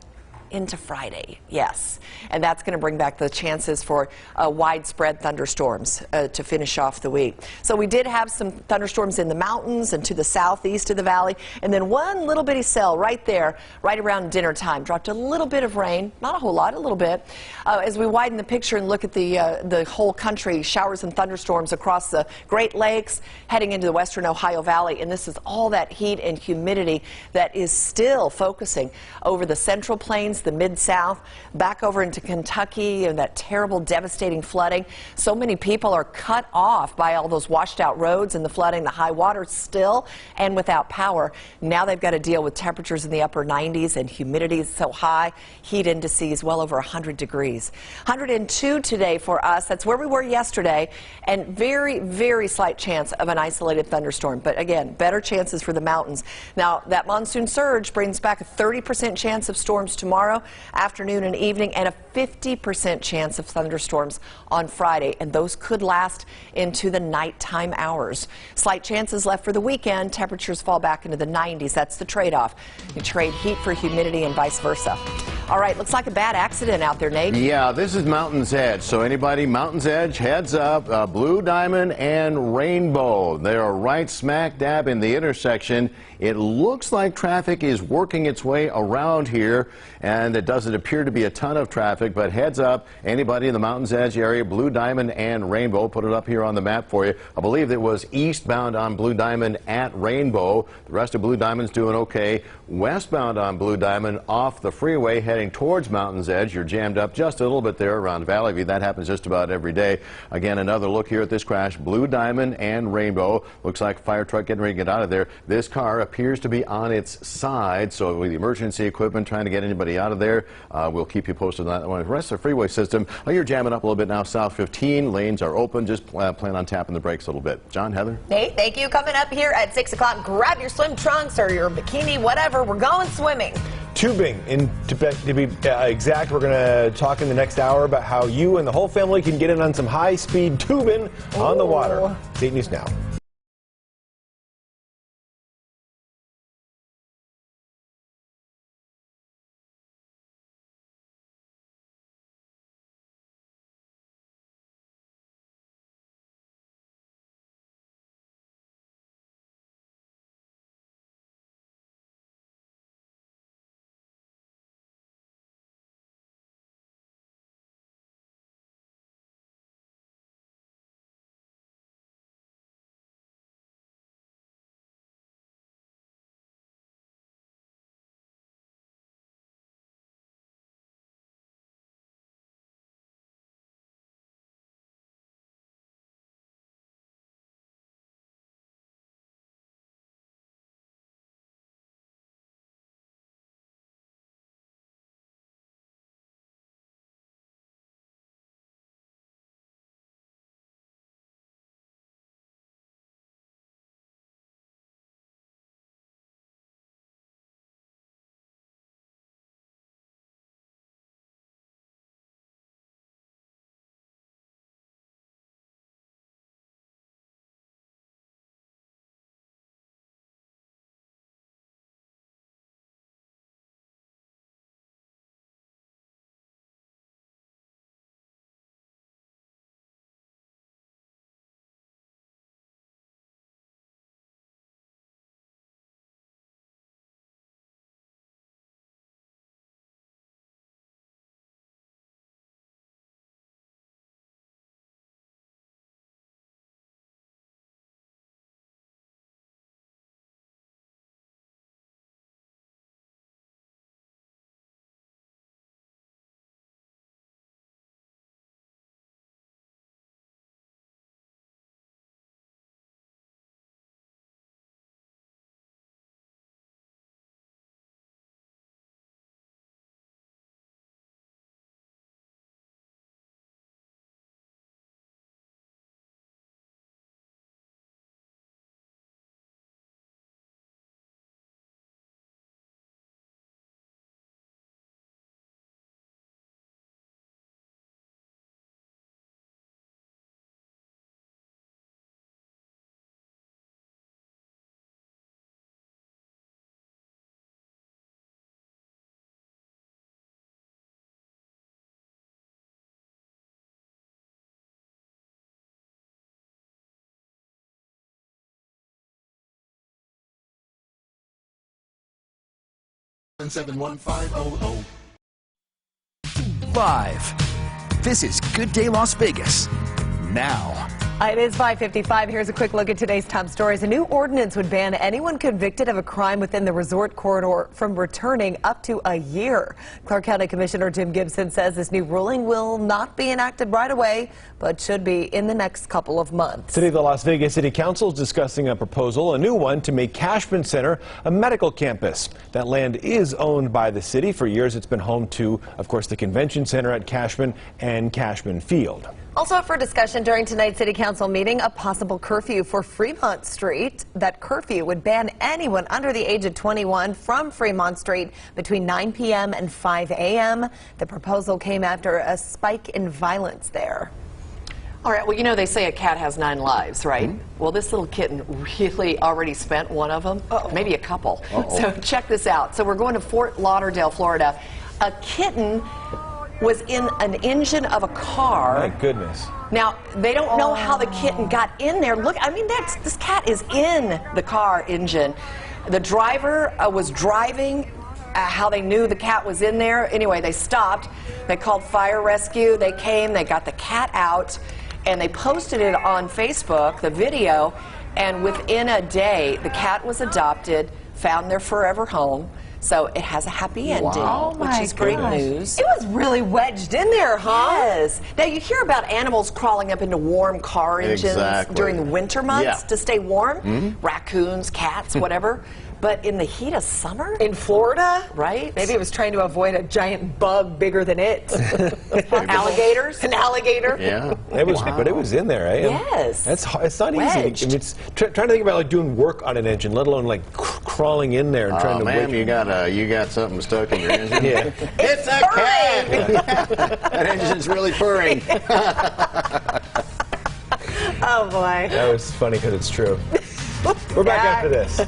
Speaker 1: into Friday. Yes, and that's going to bring back the chances for widespread thunderstorms to finish off the week. So we did have some thunderstorms in the mountains and to the southeast of the valley, and then one little bitty cell right there, right around dinner time, dropped a little bit of rain, not a whole lot, a little bit. As we widen the picture and look at the whole country, showers and thunderstorms across the Great Lakes, heading into the western Ohio Valley, and this is all that heat and humidity that is still focusing over the central plains, the mid-south, back over into Kentucky, and that terrible, devastating flooding. So many people are cut off by all those washed out roads and the flooding, the high water still, and without power. Now they've got to deal with temperatures in the upper 90s and humidity is so high, heat indices well over 100 degrees. 102 today for us. That's where we were yesterday, and very, very slight chance of an isolated thunderstorm. But again, better chances for the mountains. Now, that monsoon surge brings back a 30% chance of storms tomorrow afternoon and evening, and a 50% chance of thunderstorms on Friday, and those could last into the nighttime hours. Slight chances left for the weekend. Temperatures fall back into the 90s. That's the trade-off. You trade heat for humidity and vice versa. All right, looks like a bad accident out there, Nate.
Speaker 8: Yeah, this is Mountain's Edge. So anybody, Mountain's Edge, heads up, Blue Diamond and Rainbow. They are right smack dab in the intersection. It looks like traffic is working its way around here, and it doesn't appear to be a ton of traffic, but heads up, anybody in the Mountain's Edge area, Blue Diamond and Rainbow, put it up here on the map for you. I believe it was eastbound on Blue Diamond at Rainbow. The rest of Blue Diamond's doing okay. Westbound on Blue Diamond off the freeway heading towards Mountain's Edge. You're jammed up just a little bit there around Valley View. That happens just about every day. Again, another look here at this crash. Blue Diamond and Rainbow. Looks like a fire truck getting ready to get out of there. This car appears to be on its side, so with the emergency equipment trying to get anybody out of there, we'll keep you posted on that one. The rest of the freeway system, you're jamming up a little bit now. South 15 lanes are open. Just plan on tapping the brakes a little bit. John, Heather?
Speaker 7: Nate, thank you. Coming up here at 6 o'clock, grab your swim trunks or your bikini, whatever. We're going swimming.
Speaker 4: Tubing, to be exact. We're going to talk in the next hour about how you and the whole family can get in on some high-speed tubing on the water. 8 News Now.
Speaker 6: 71500. Live. This is Good Day Las Vegas. Now.
Speaker 7: It is 5:55. Here's a quick look at today's top stories. A new ordinance would ban anyone convicted of a crime within the resort corridor from returning up to a year. Clark County Commissioner Jim Gibson says this new ruling will not be enacted right away, but should be in the next couple of months.
Speaker 4: Today, the Las Vegas City Council is discussing a proposal, a new one, to make Cashman Center a medical campus. That land is owned by the city. For years, it's been home to, of course, the convention center at Cashman and Cashman Field.
Speaker 7: Also up for discussion during tonight's City Council meeting, a possible curfew for Fremont Street. That curfew would ban anyone under the age of 21 from Fremont Street between 9 p.m. and 5 a.m. The proposal came after a spike in violence there.
Speaker 1: All right, well, you know, they say a cat has 9 lives, right? Well, this little kitten really already spent one of them, maybe a couple. So check this out. So we're going to Fort Lauderdale, Florida. A kitten was in an engine of a car.
Speaker 4: My goodness.
Speaker 1: Now, they don't know how the kitten got in there. Look, I mean, this cat is in the car engine. The driver was driving. How they knew the cat was in there. Anyway, they stopped. They called fire rescue. They came. They got the cat out, and they posted it on Facebook, the video, and within a day, the cat was adopted, found their forever home. So it has a happy ending, which is great news.
Speaker 7: It was really wedged in there, huh?
Speaker 1: Yes. Now, you hear about animals crawling up into warm car engines during the winter months to stay warm. Raccoons, cats, whatever. But in the heat of summer?
Speaker 7: In Florida?
Speaker 1: Right.
Speaker 7: Maybe it was trying to avoid a giant bug bigger than it.
Speaker 1: Alligators?
Speaker 7: An alligator?
Speaker 8: Yeah.
Speaker 4: It was, but it was in there, eh?
Speaker 1: Yes.
Speaker 4: It's not easy. I
Speaker 1: Wedged.
Speaker 4: mean, it's trying to think about like doing work on an engine, let alone like crawling in there and trying to.
Speaker 8: Man, you got something stuck in your engine.
Speaker 4: Yeah.
Speaker 8: It's a cat. That engine's really purring.
Speaker 7: Oh boy.
Speaker 4: That was funny because it's true. We're back after this.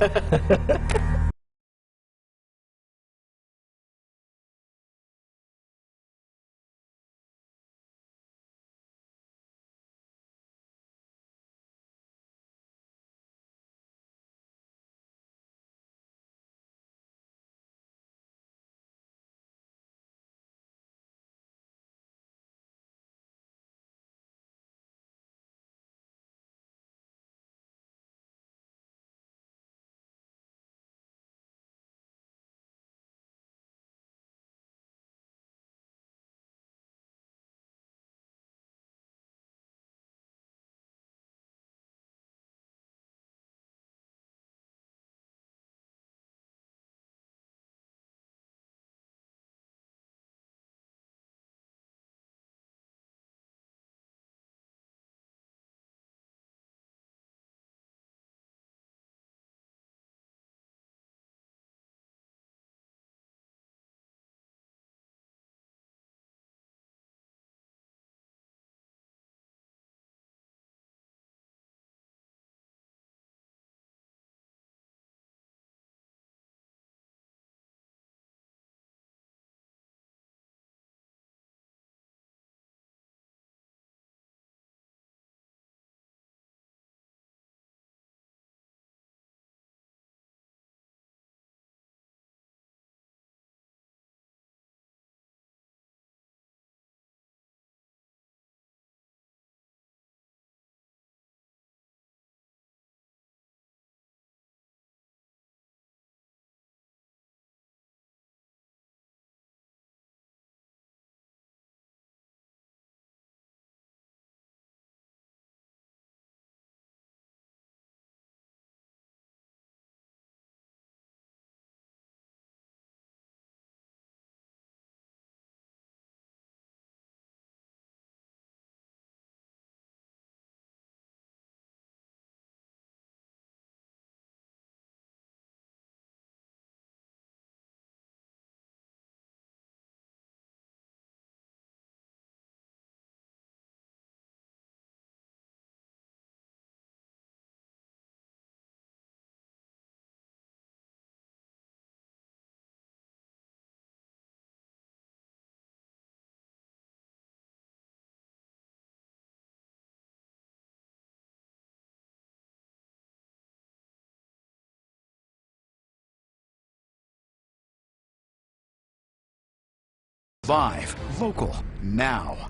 Speaker 6: Live, local, now.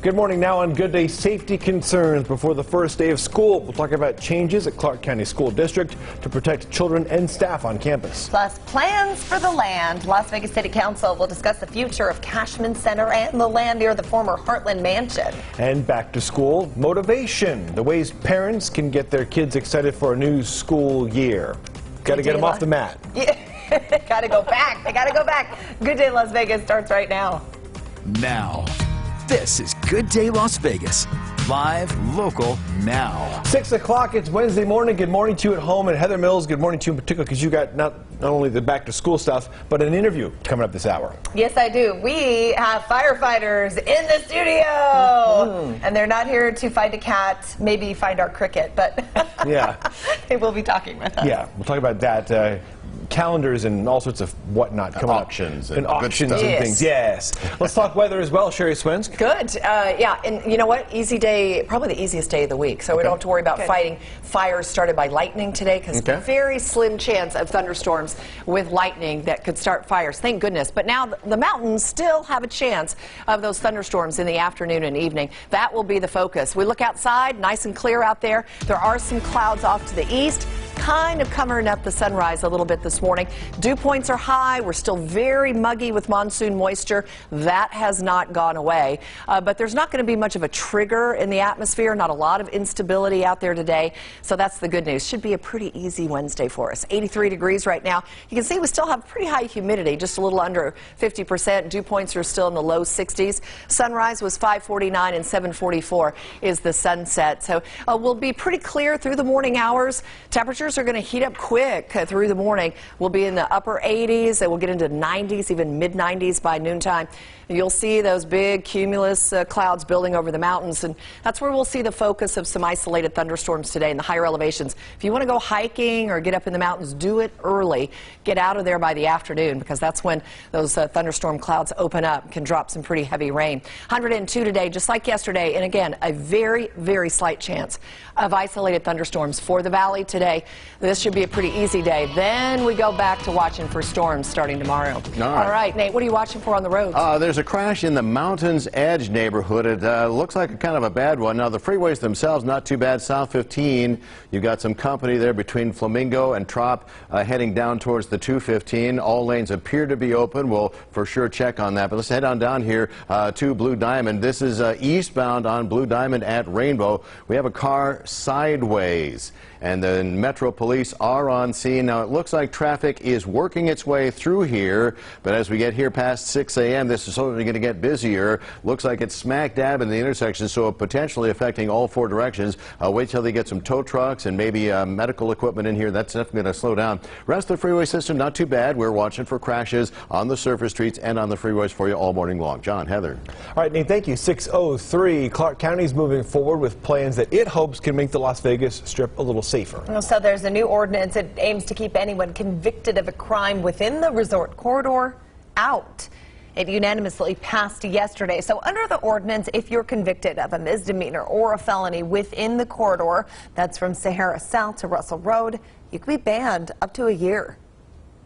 Speaker 4: Good morning. Now on Good Day, safety concerns before the first day of school. We'll talk about changes at Clark County School District to protect children and staff on campus.
Speaker 7: Plus, plans for the land. Las Vegas City Council will discuss the future of Cashman Center and the land near the former Heartland Mansion.
Speaker 4: And back to school, motivation. The ways parents can get their kids excited for a new school year. Got to get them off the mat.
Speaker 7: Yeah, got to go back. They got to go back. Good Day Las Vegas starts right now.
Speaker 6: Now. This is Good Day Las Vegas. Live, local, now.
Speaker 4: 6 o'clock, it's Wednesday morning. Good morning to you at home. And Heather Mills, good morning to you in particular, because you got not only the back to school stuff, but an interview coming up this hour.
Speaker 7: Yes, I do. We have firefighters in the studio. And they're not here to find a cat, maybe find our cricket, but
Speaker 4: yeah,
Speaker 7: they will be talking with us.
Speaker 4: Yeah, we'll talk about that. Calendars and all sorts of whatnot coming
Speaker 8: auctions
Speaker 4: up. And auctions and things. Yes. Let's talk weather as well, Sherry Swinsk.
Speaker 1: Good. Yeah, and you know what? Easy day, probably the easiest day of the week. So we don't have to worry about fighting fires started by lightning today, because very slim chance of thunderstorms with lightning that could start fires. Thank goodness. But now the mountains still have a chance of those thunderstorms in the afternoon and evening. That will be the focus. We look outside, nice and clear out there. There are some clouds off to the east, kind of covering up the sunrise a little bit this morning. Dew points are high. We're still very muggy with monsoon moisture. That has not gone away. But there's not going to be much of a trigger in the atmosphere, not a lot of instability out there today. So that's the good news. Should be a pretty easy Wednesday for us. 83 degrees right now. You can see we still have pretty high humidity, just a little under 50%. Dew points are still in the low 60s. Sunrise was 5:49 and 7:44 is the sunset. So we'll be pretty clear through the morning hours. Temperatures are going to heat up quick through the morning. We'll be in the upper 80s and we'll get into 90s, even mid 90s by noontime. You'll see those big cumulus clouds building over the mountains, and that's where we'll see the focus of some isolated thunderstorms today in the higher elevations. If you want to go hiking or get up in the mountains, do it early. Get out of there by the afternoon, because that's when those thunderstorm clouds open up, can drop some pretty heavy rain. 102 today, just like yesterday, and again, a very, very slight chance of isolated thunderstorms for the valley today. This should be a pretty easy day. Then we go back to watching for storms starting tomorrow. All right, Nate, what are you watching for on the roads?
Speaker 8: There's a crash in the Mountains Edge neighborhood. It looks like a kind of a bad one. Now, the freeways themselves, not too bad. South 15, you've got some company there between Flamingo and Trop heading down towards the 215. All lanes appear to be open. We'll for sure check on that. But let's head on down here to Blue Diamond. This is eastbound on Blue Diamond at Rainbow. We have a car sideways, and the Metro Police are on scene. Now, it looks like traffic is working its way through here, but as we get here past 6 a.m., this is certainly going to get busier. Looks like it's smack dab in the intersection, so potentially affecting all four directions. Wait till they get some tow trucks and maybe medical equipment in here. That's definitely going to slow down. Rest of the freeway system, not too bad. We're watching for crashes on the surface streets and on the freeways for you all morning long. John, Heather.
Speaker 4: All right, Nate, thank you. 6:03. Clark County's moving forward with plans that it hopes can make the Las Vegas Strip a little safer.
Speaker 7: So there's a new ordinance that aims to keep anyone convicted of a crime within the resort corridor out. It unanimously passed yesterday. So under the ordinance, if you're convicted of a misdemeanor or a felony within the corridor, that's from Sahara South to Russell Road, you could be banned up to a year.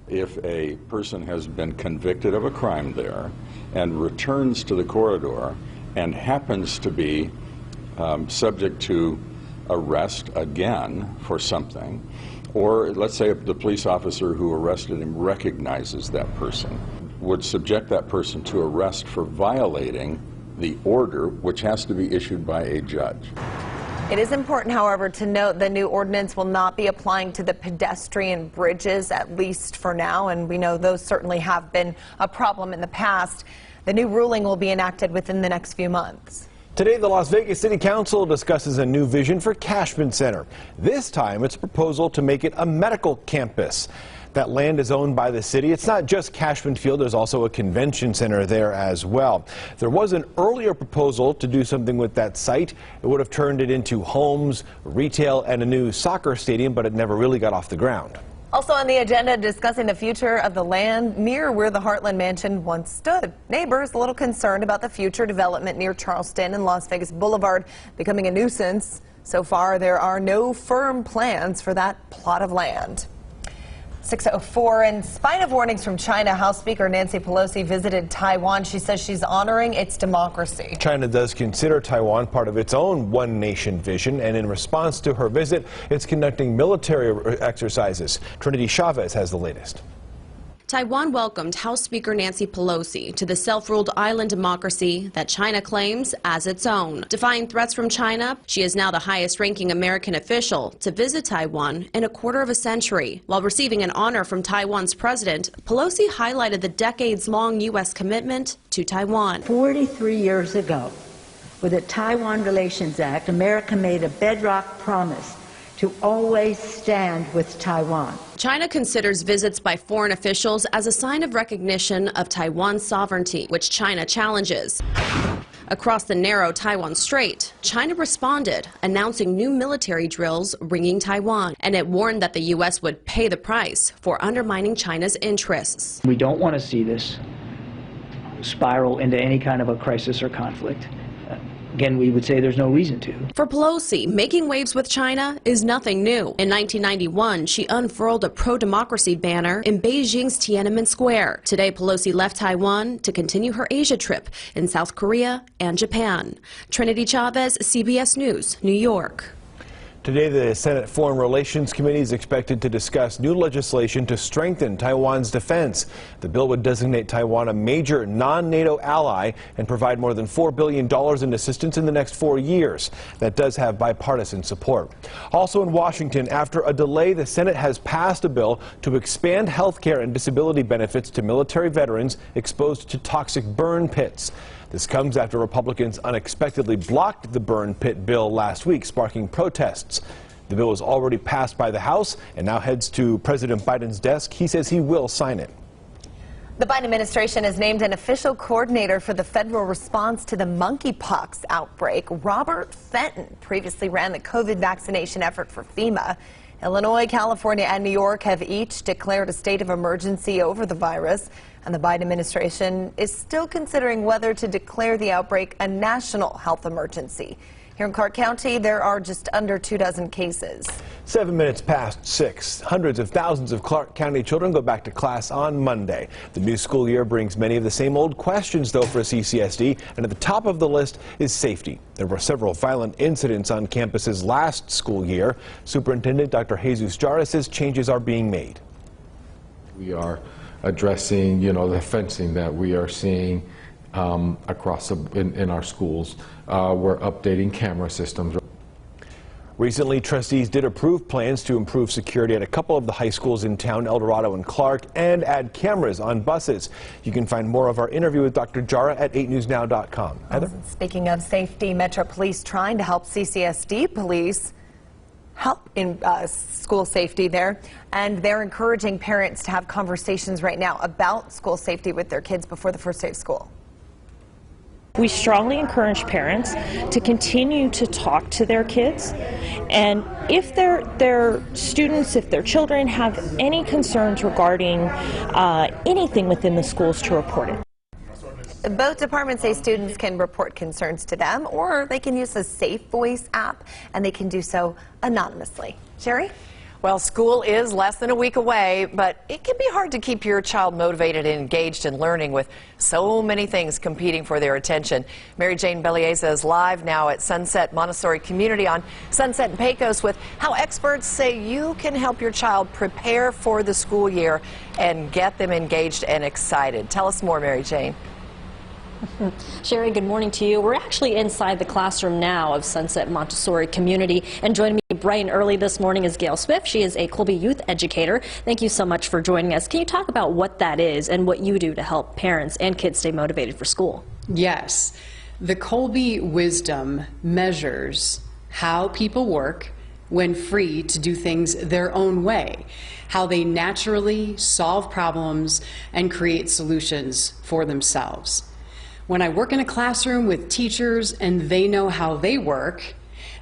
Speaker 11: If a person has been convicted of a crime there and returns to the corridor and happens to be subject to arrest again for something, or let's say the police officer who arrested him recognizes that person, would subject that person to arrest for violating the order, which has to be issued by a judge.
Speaker 7: It is important, however, to note the new ordinance will not be applying to the pedestrian bridges, at least for now, and we know those certainly have been a problem in the past. The new ruling will be enacted within the next few months.
Speaker 4: Today, the Las Vegas City Council discusses a new vision for Cashman Center. This time, it's a proposal to make it a medical campus. That land is owned by the city. It's not just Cashman Field. There's also a convention center there as well. There was an earlier proposal to do something with that site. It would have turned it into homes, retail, and a new soccer stadium, but it never really got off the ground.
Speaker 7: Also on the agenda, discussing the future of the land near where the Heartland Mansion once stood. Neighbors a little concerned about the future development near Charleston and Las Vegas Boulevard becoming a nuisance. So far, there are no firm plans for that plot of land. 6:04. In spite of warnings from China, House Speaker Nancy Pelosi visited Taiwan. She says she's honoring its democracy.
Speaker 4: China does consider Taiwan part of its own one-nation vision, and in response to her visit, it's conducting military exercises. Trinity Chavez has the latest.
Speaker 21: Taiwan welcomed House Speaker Nancy Pelosi to the self-ruled island democracy that China claims as its own. Defying threats from China, she is now the highest-ranking American official to visit Taiwan in a quarter of a century. While receiving an honor from Taiwan's president, Pelosi highlighted the decades-long U.S. commitment to Taiwan.
Speaker 22: 43 years ago, with the Taiwan Relations Act, America made a bedrock promise to always stand with Taiwan.
Speaker 21: China considers visits by foreign officials as a sign of recognition of Taiwan's sovereignty, which China challenges. Across the narrow Taiwan Strait, China responded, announcing new military drills ringing Taiwan, and it warned that the U.S. would pay the price for undermining China's interests.
Speaker 23: We don't want to see this spiral into any kind of a crisis or conflict. Again, we would say there's no reason to.
Speaker 21: For Pelosi, making waves with China is nothing new. In 1991, she unfurled a pro-democracy banner in Beijing's Tiananmen Square. Today, Pelosi left Taiwan to continue her Asia trip in South Korea and Japan. Trinity Chavez, CBS News, New York.
Speaker 4: Today, the Senate Foreign Relations Committee is expected to discuss new legislation to strengthen Taiwan's defense. The bill would designate Taiwan a major non-NATO ally and provide more than $4 billion in assistance in the next 4 years. That does have bipartisan support. Also in Washington, after a delay, the Senate has passed a bill to expand health care and disability benefits to military veterans exposed to toxic burn pits. This comes after Republicans unexpectedly blocked the burn pit bill last week, sparking protests. The bill was already passed by the House and now heads to President Biden's desk. He says he will sign it.
Speaker 7: The Biden administration has named an official coordinator for the federal response to the monkeypox outbreak. Robert Fenton previously ran the COVID vaccination effort for FEMA. Illinois, California, and New York have each declared a state of emergency over the virus, and the Biden administration is still considering whether to declare the outbreak a national health emergency. Here in Clark County, there are just under 24 cases.
Speaker 4: 7 minutes past 6. Hundreds of thousands of Clark County children go back to class on Monday. The new school year brings many of the same old questions, though, for CCSD, and at the top of the list is safety. There were several violent incidents on campuses last school year. Superintendent Dr. Jesus Jara says changes are being made.
Speaker 13: We are addressing, the fencing that we are seeing across in our schools. We're updating camera systems.
Speaker 4: Recently, trustees did approve plans to improve security at a couple of the high schools in town, El Dorado and Clark, and add cameras on buses. You can find more of our interview with Dr. Jara at 8newsnow.com. Heather?
Speaker 7: Speaking of safety, Metro Police trying to help CCSD police help in school safety there, and they're encouraging parents to have conversations right now about school safety with their kids before the first day of school.
Speaker 24: We strongly encourage parents to continue to talk to their kids, and if their students, if their children have any concerns regarding anything within the schools, to report it.
Speaker 7: Both departments say students can report concerns to them, or they can use the Safe Voice app, and they can do so anonymously. Sherry?
Speaker 1: Well, school is less than a week away, but it can be hard to keep your child motivated and engaged in learning with so many things competing for their attention. Mary Jane Bellieza is live now at Sunset Montessori Community on Sunset and Pecos with how experts say you can help your child prepare for the school year and get them engaged and excited. Tell us more, Mary Jane.
Speaker 2: Sherry, good morning to you. We're actually inside the classroom now of Sunset Montessori Community, and joining me bright and early this morning is Gail Swift. She is a Colby youth educator. Thank you so much for joining us. Can you talk about what that is and what you do to help parents and kids stay motivated for school?
Speaker 3: Yes. The Colby Wisdom measures how people work when free to do things their own way, how they naturally solve problems and create solutions for themselves. When I work in a classroom with teachers and they know how they work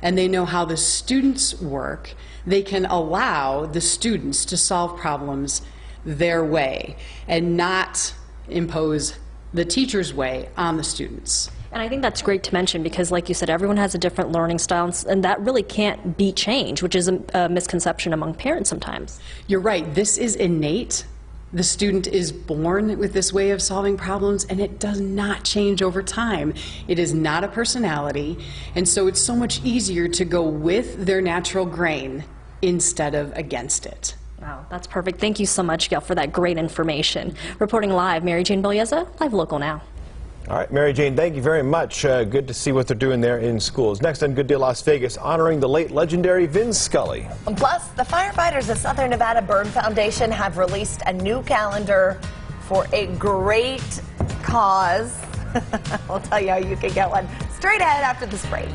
Speaker 3: and they know how the students work, they can allow the students to solve problems their way and not impose the teacher's way on the students.
Speaker 2: And I think that's great to mention because, like you said, everyone has a different learning style, and that really can't be changed, which is a misconception among parents sometimes.
Speaker 3: You're right. This is innate. The student is born with this way of solving problems, and it does not change over time. It is not a personality, and so it's so much easier to go with their natural grain instead of against it.
Speaker 2: Wow, that's perfect. Thank you so much, Gail, for that great information. Reporting live, Mary Jane Bielsa, Live Local Now.
Speaker 4: All right, Mary Jane, thank you very much. Good to see what they're doing there in schools. Next on Good Day Las Vegas, honoring the late legendary Vince Scully.
Speaker 7: Plus, the firefighters of Southern Nevada Burn Foundation have released a new calendar for a great cause. I'll tell you how you can get one straight ahead after this break.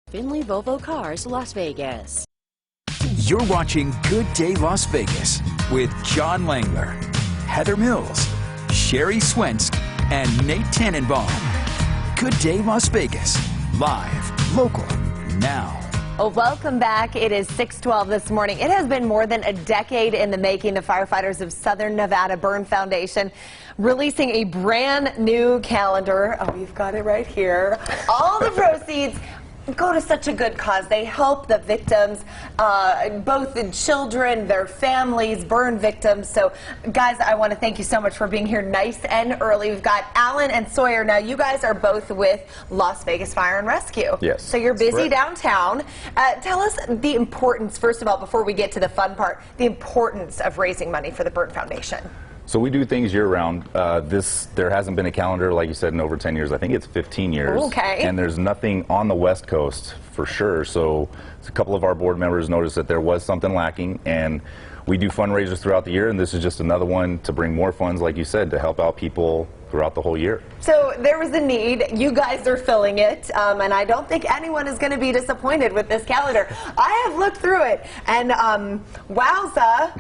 Speaker 5: Finley Volvo Cars, Las Vegas.
Speaker 6: You're watching Good Day Las Vegas with John Langler, Heather Mills, Sherry Swensk, and Nate Tannenbaum. Good Day Las Vegas, live, local, now.
Speaker 7: Well, welcome back. It is 6:12 this morning. It has been more than a decade in the making. The firefighters of Southern Nevada Burn Foundation releasing a brand new calendar. Oh, we've got it right here. All the proceeds go to such a good cause. They help the victims, both the children, their families, burn victims. So, guys, I want to thank you so much for being here nice and early. We've got Alan and Sawyer. Now, you guys are both with Las Vegas Fire and Rescue.
Speaker 9: Yes.
Speaker 7: So you're busy
Speaker 9: correct.
Speaker 7: downtown. Tell us the importance, first of all, before we get to the fun part, the importance of raising money for the Burn Foundation.
Speaker 9: So we do things year-round. There hasn't been a calendar, like you said, in over 10 years. I think it's 15 years.
Speaker 7: Okay.
Speaker 9: And there's nothing on the West Coast for sure. So a couple of our board members noticed that there was something lacking, and we do fundraisers throughout the year, and this is just another one to bring more funds, like you said, to help out people throughout the whole year.
Speaker 7: So there was a need. You guys are filling it, and I don't think anyone is going to be disappointed with this calendar. I have looked through it, and wowza.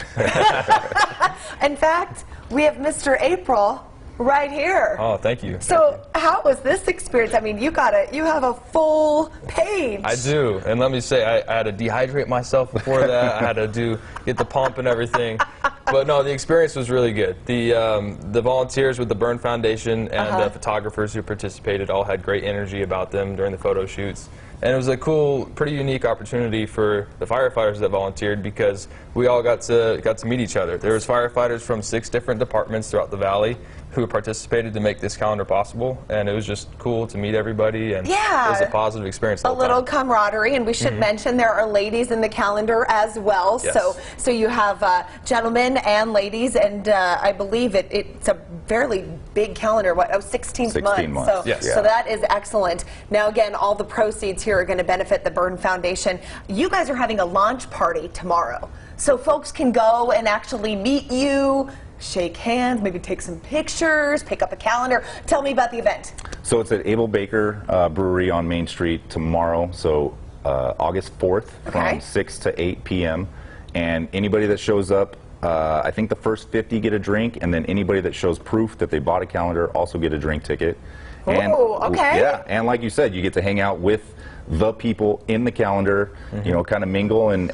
Speaker 7: In fact, we have Mr. April right here.
Speaker 10: Oh, thank you.
Speaker 7: So how was this experience? I mean, you have a full page.
Speaker 10: I do, and let me say, I had to dehydrate myself before that. I had to get the pump and everything. But no, the experience was really good. The volunteers with the Burn Foundation and the photographers who participated all had great energy about them during the photo shoots. And it was a cool, pretty unique opportunity for the firefighters that volunteered because we all got to meet each other. There was firefighters from 6 different departments throughout the valley who participated to make this calendar possible, and it was just cool to meet everybody, and it was a positive experience.
Speaker 7: A little camaraderie, and we should mention there are ladies in the calendar as well.
Speaker 10: Yes.
Speaker 7: So you have gentlemen and ladies, and I believe it's a fairly big calendar. What? Oh, 16 months. So, so that is excellent. Now again, all the proceeds here are going to benefit the Burn Foundation. You guys are having a launch party tomorrow, so folks can go and actually meet you, shake hands, maybe take some pictures, pick up a calendar. Tell me about the event.
Speaker 9: So it's at Abel Baker Brewery on Main Street tomorrow, so August 4th from 6 to 8 p.m. And anybody that shows up, I think the first 50 get a drink, and then anybody that shows proof that they bought a calendar also get a drink ticket. And, yeah, and like you said, you get to hang out with the people in the calendar, you know, kind of mingle and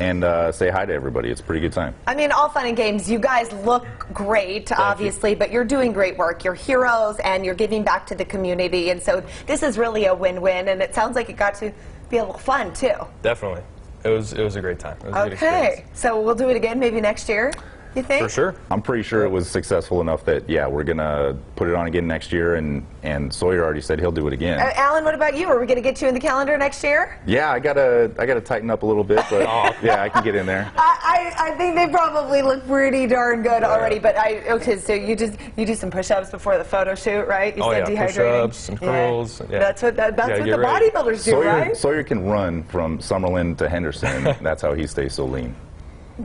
Speaker 9: say hi to everybody. It's a pretty good time.
Speaker 7: I mean, all fun and games. You guys look great, obviously, but you're doing great work. You're heroes, and you're giving back to the community, and so this is really a win-win, and it sounds like it got to be a little fun, too.
Speaker 10: Definitely. It was a great time. It was a good experience.
Speaker 7: So we'll do it again maybe next year, you think?
Speaker 10: For sure.
Speaker 9: I'm pretty sure it was successful enough that, yeah, we're going to put it on again next year, and Sawyer already said he'll do it again.
Speaker 7: Alan, what about you? Are we going to get you in the calendar next year?
Speaker 9: Yeah, I gotta tighten up a little bit, but yeah, I can get in there.
Speaker 7: I think they probably look pretty darn good already, but okay, so you do some push-ups before the photo shoot, right? You said dehydrating.
Speaker 10: Push-ups, some curls. Yeah.
Speaker 7: That's what the bodybuilders do, right?
Speaker 9: Sawyer can run from Summerlin to Henderson. That's how he stays so lean.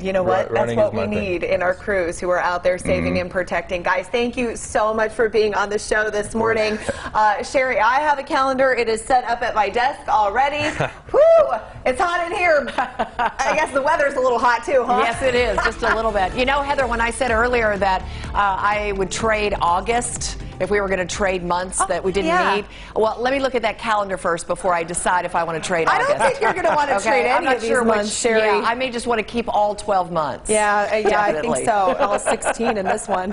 Speaker 7: You know what? That's what we need in our crews who are out there saving and protecting. Guys, thank you so much for being on the show this morning. Sherry, I have a calendar. It is set up at my desk already. Whew! It's hot in here. I guess the weather's a little hot too, huh?
Speaker 1: Yes, it is. Just a little bit. You know, Heather, when I said earlier that I would trade August if we were going to trade months that we didn't need. Well, let me look at that calendar first before I decide if I want to trade August.
Speaker 7: I don't think you're going to want to trade any of these months, Sherry.
Speaker 1: Yeah, I may just want to keep all 12 months.
Speaker 7: Yeah, I think so. All 16 in this one.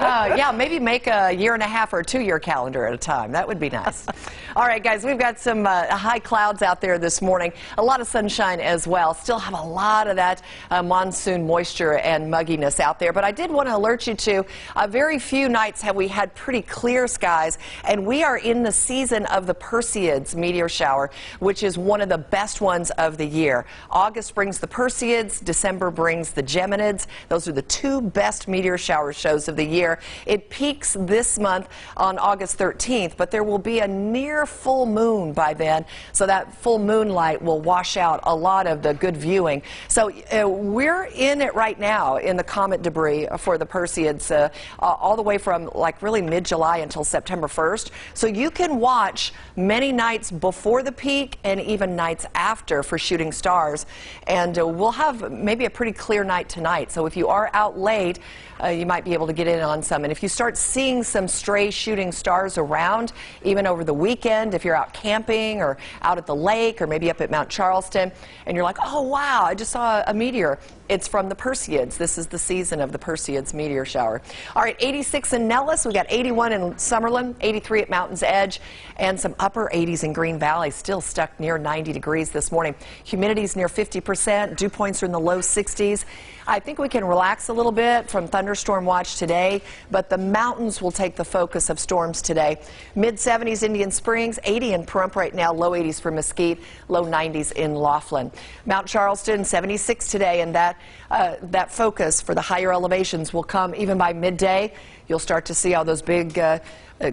Speaker 1: Yeah, maybe make a year-and-a-half or a 2-year calendar at a time. That would be nice. All right, guys, we've got some high clouds out there this morning. A lot of sunshine as well. Still have a lot of that monsoon moisture and mugginess out there. But I did want to alert you to very few nights have we had pretty clear skies, and we are in the season of the Perseids meteor shower, which is one of the best ones of the year. August brings the Perseids, December brings the Geminids. Those are the 2 best meteor shower shows of the year. It peaks this month on August 13th, but there will be a near full moon by then, so that full moonlight will wash out a lot of the good viewing. So we're in it right now in the comet debris for the Perseids, all the way from like really mid-July until September 1st. So you can watch many nights before the peak and even nights after for shooting stars. And we'll have maybe a pretty clear night tonight. So if you are out late, you might be able to get in on some. And if you start seeing some stray shooting stars around, even over the weekend, if you're out camping or out at the lake or maybe up at Mount Charleston, and you're like, oh, wow, I just saw a meteor. It's from the Perseids. This is the season of the Perseids meteor shower. All right, 86 in Nellis. We got 81 in Summerlin, 83 at Mountain's Edge, and some upper 80s in Green Valley. Still stuck near 90 degrees this morning. Humidity's near 50%. Dew points are in the low 60s. I think we can relax a little bit from thunderstorm watch today, but the mountains will take the focus of storms today. Mid-70s Indian Springs, 80 in Pahrump right now, low 80s for Mesquite, low 90s in Laughlin. Mount Charleston, 76 today, and that focus for the higher elevations will come even by midday. you'll start to see all those big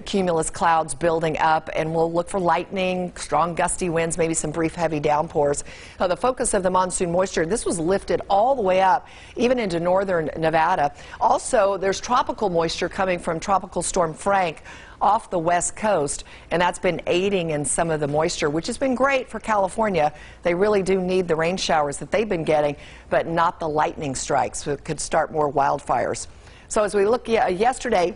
Speaker 1: cumulus clouds building up, and we'll look for lightning, strong gusty winds, maybe some brief heavy downpours. The focus of the monsoon moisture, this was lifted all the way up, even into northern Nevada. Also, there's tropical moisture coming from Tropical Storm Frank off the west coast, and that's been aiding in some of the moisture, which has been great for California. They really do need the rain showers that they've been getting, but not the lightning strikes, so it could start more wildfires. So as we look yesterday,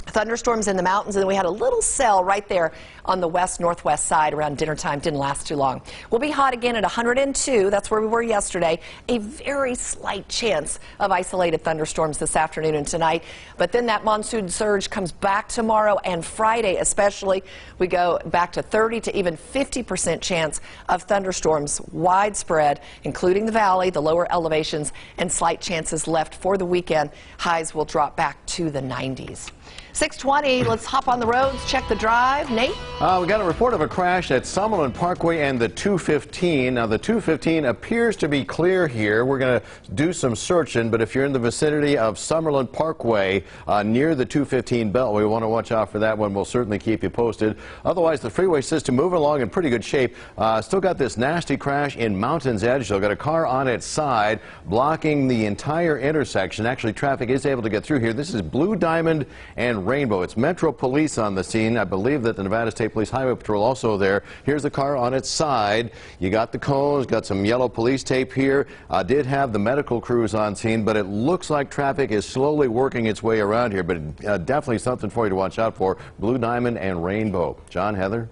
Speaker 1: thunderstorms in the mountains, and then we had a little cell right there on the west-northwest side around dinner time. Didn't last too long. We'll be hot again at 102. That's where we were yesterday. A very slight chance of isolated thunderstorms this afternoon and tonight. But then that monsoon surge comes back tomorrow and Friday especially. We go back to 30 to even 50% chance of thunderstorms widespread, including the valley, the lower elevations, and slight chances left for the weekend. Highs will drop back to the 90s. 6:20, let's hop on the roads, check the drive. Nate?
Speaker 8: We got a report of a crash at Summerlin Parkway and the 215. Now, the 215 appears to be clear here. We're going to do some searching, but if you're in the vicinity of Summerlin Parkway near the 215 belt, we want to watch out for that one. We'll certainly keep you posted. Otherwise, the freeway system moving along in pretty good shape. Still got this nasty crash in Mountain's Edge. Still got a car on its side blocking the entire intersection. Actually, traffic is able to get through here. This is Blue Diamond and Rainbow. It's Metro Police on the scene. I believe that the Nevada State Police Highway Patrol also there. Here's the car on its side. You got the cones, got some yellow police tape here. Did have the medical crews on scene, but it looks like traffic is slowly working its way around here, but definitely something for you to watch out for. Blue Diamond and Rainbow. John, Heather?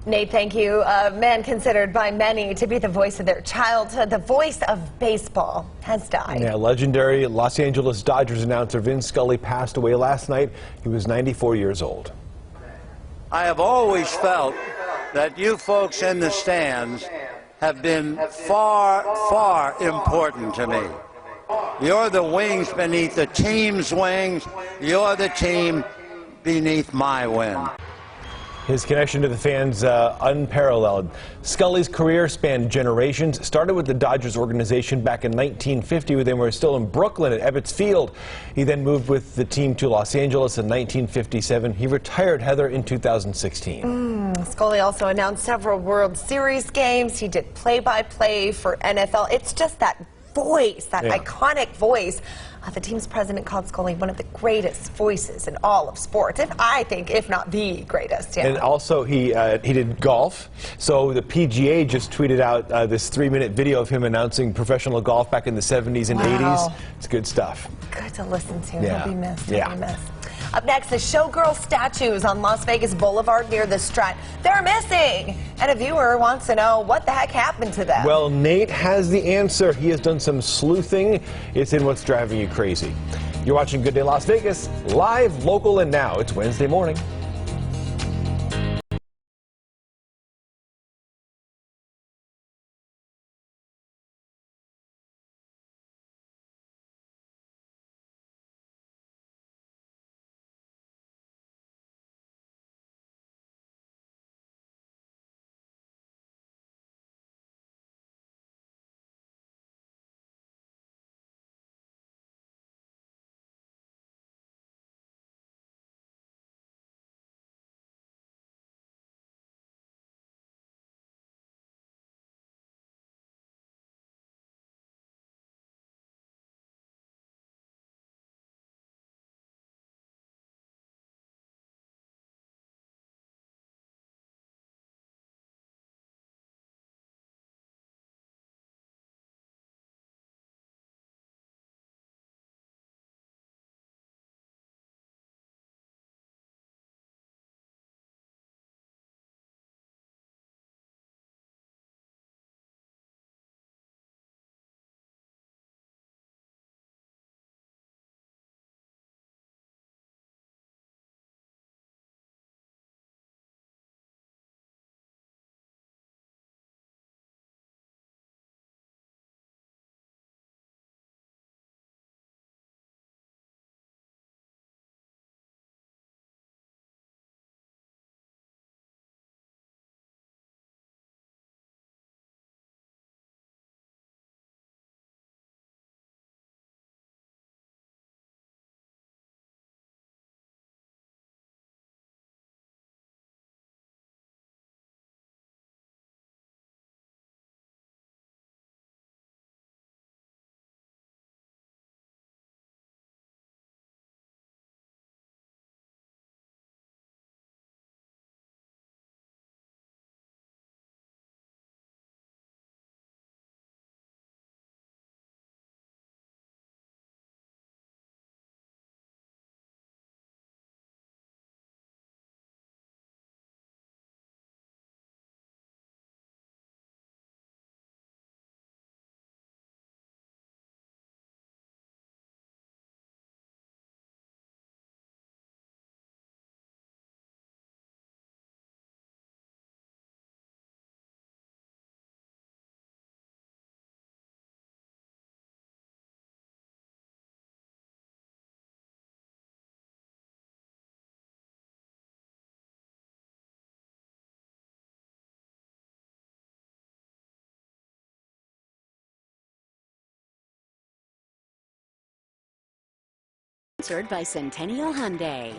Speaker 7: Nate, thank you. A man considered by many to be the voice of their childhood, the voice of baseball, has died.
Speaker 4: Yeah, legendary Los Angeles Dodgers announcer Vin Scully passed away last night. He was 94 years old.
Speaker 12: I have always felt that you folks in the stands have been far, far important to me. You're the wings beneath the team's wings. You're the team beneath my wing.
Speaker 4: His connection to the fans unparalleled. Scully's career spanned generations. Started with the Dodgers organization back in 1950 when they were still in Brooklyn at Ebbets Field. He then moved with the team to Los Angeles in 1957. He retired, Heather, in 2016.
Speaker 7: Scully also announced several World Series games. He did play-by-play for NFL. It's just that voice, that iconic voice. The team's president called Scully one of the greatest voices in all of sports, if not the greatest. Yeah.
Speaker 4: And also, he did golf. So the PGA just tweeted out this 3-minute video of him announcing professional golf back in the 70s and 80s. It's good stuff.
Speaker 7: Good to listen to.
Speaker 4: Yeah.
Speaker 7: He'll be missed.
Speaker 4: Yeah.
Speaker 7: He'll be missed. Up next, the Showgirl statues on Las Vegas Boulevard near the Strat. They're missing, and a viewer wants to know what the heck happened to them.
Speaker 4: Well, Nate has the answer. He has done some sleuthing. It's in What's Driving You Crazy. You're watching Good Day Las Vegas, live, local, and now. It's Wednesday morning.
Speaker 5: Sponsored by Centennial Hyundai.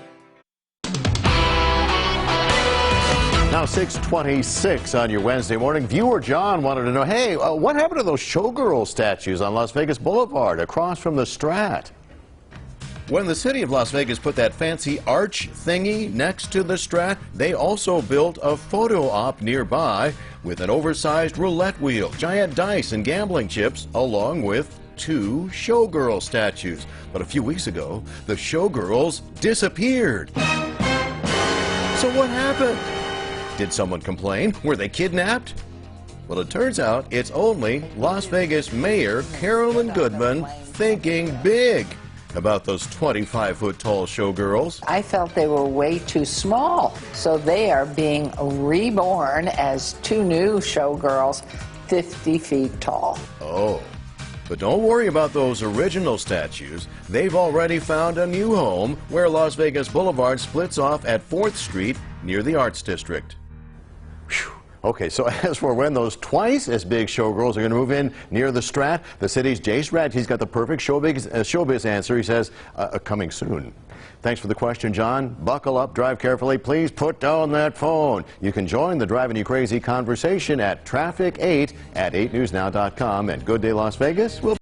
Speaker 8: Now 6:26 on your Wednesday morning. Viewer John wanted to know, hey, what happened to those showgirl statues on Las Vegas Boulevard across from the Strat? When the city of Las Vegas put that fancy arch thingy next to the Strat, they also built a photo op nearby with an oversized roulette wheel, giant dice, and gambling chips, along with 2 showgirl statues. But a few weeks ago, the showgirls disappeared. So what happened? Did someone complain? Were they kidnapped? Well, it turns out it's only Las Vegas Mayor Carolyn Goodman thinking big about those 25-foot-tall showgirls.
Speaker 14: I felt they were way too small, so they are being reborn as 2 new showgirls 50 feet tall.
Speaker 8: Oh, but don't worry about those original statues. They've already found a new home where Las Vegas Boulevard splits off at 4th Street near the Arts District. Whew. Okay, so as for when those twice as big showgirls are going to move in near the Strat, the city's Jace Redd, he's got the perfect showbiz answer. He says, coming soon. Thanks for the question, John. Buckle up, drive carefully. Please put down that phone. You can join the Driving You Crazy conversation at Traffic8 at 8newsnow.com. And Good Day Las Vegas will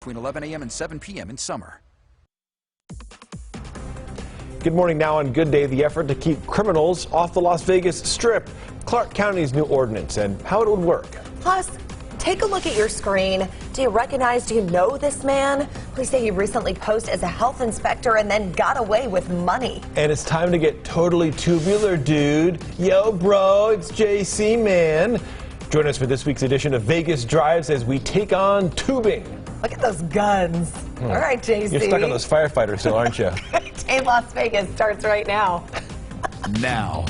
Speaker 6: between 11 a.m. and 7 p.m. in summer.
Speaker 4: Good morning. Now on Good Day, the effort to keep criminals off the Las Vegas Strip, Clark County's new ordinance and how it would work.
Speaker 7: Plus, take a look at your screen. Do you know this man? Police say he recently posed as a health inspector and then got away with money.
Speaker 4: And it's time to get totally tubular, dude. Yo, bro, it's JC, man. Join us for this week's edition of Vegas Drives as we take on tubing.
Speaker 7: Look at those guns. All right, JC.
Speaker 4: You're stuck on those firefighters still, aren't you?
Speaker 7: Day Las Vegas starts right now.
Speaker 6: Now,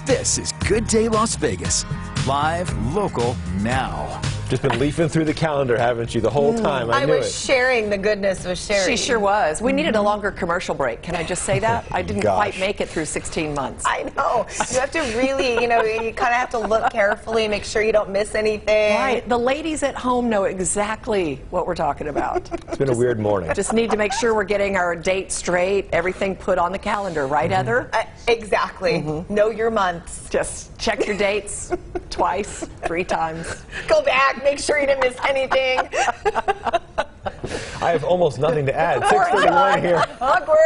Speaker 6: this is Good Good Day Las Vegas. Live, local, now.
Speaker 4: Just been leafing through the calendar, haven't you, the whole time? I knew
Speaker 7: was sharing the goodness with Sherry.
Speaker 1: She sure was. We needed a longer commercial break. Can I just say that? I didn't quite make it through 16 months.
Speaker 7: I know. You have to really, you kind of have to look carefully, make sure you don't miss anything.
Speaker 1: Right. The ladies at home know exactly what we're talking about.
Speaker 4: It's been a weird morning.
Speaker 1: Just need to make sure we're getting our date straight, everything put on the calendar, right, Heather?
Speaker 7: Exactly. Know your months.
Speaker 1: Just check your dates twice, 3 times.
Speaker 7: Go back, make sure you didn't miss anything.
Speaker 4: I have almost nothing to add. 6:31 here.
Speaker 7: Awkward.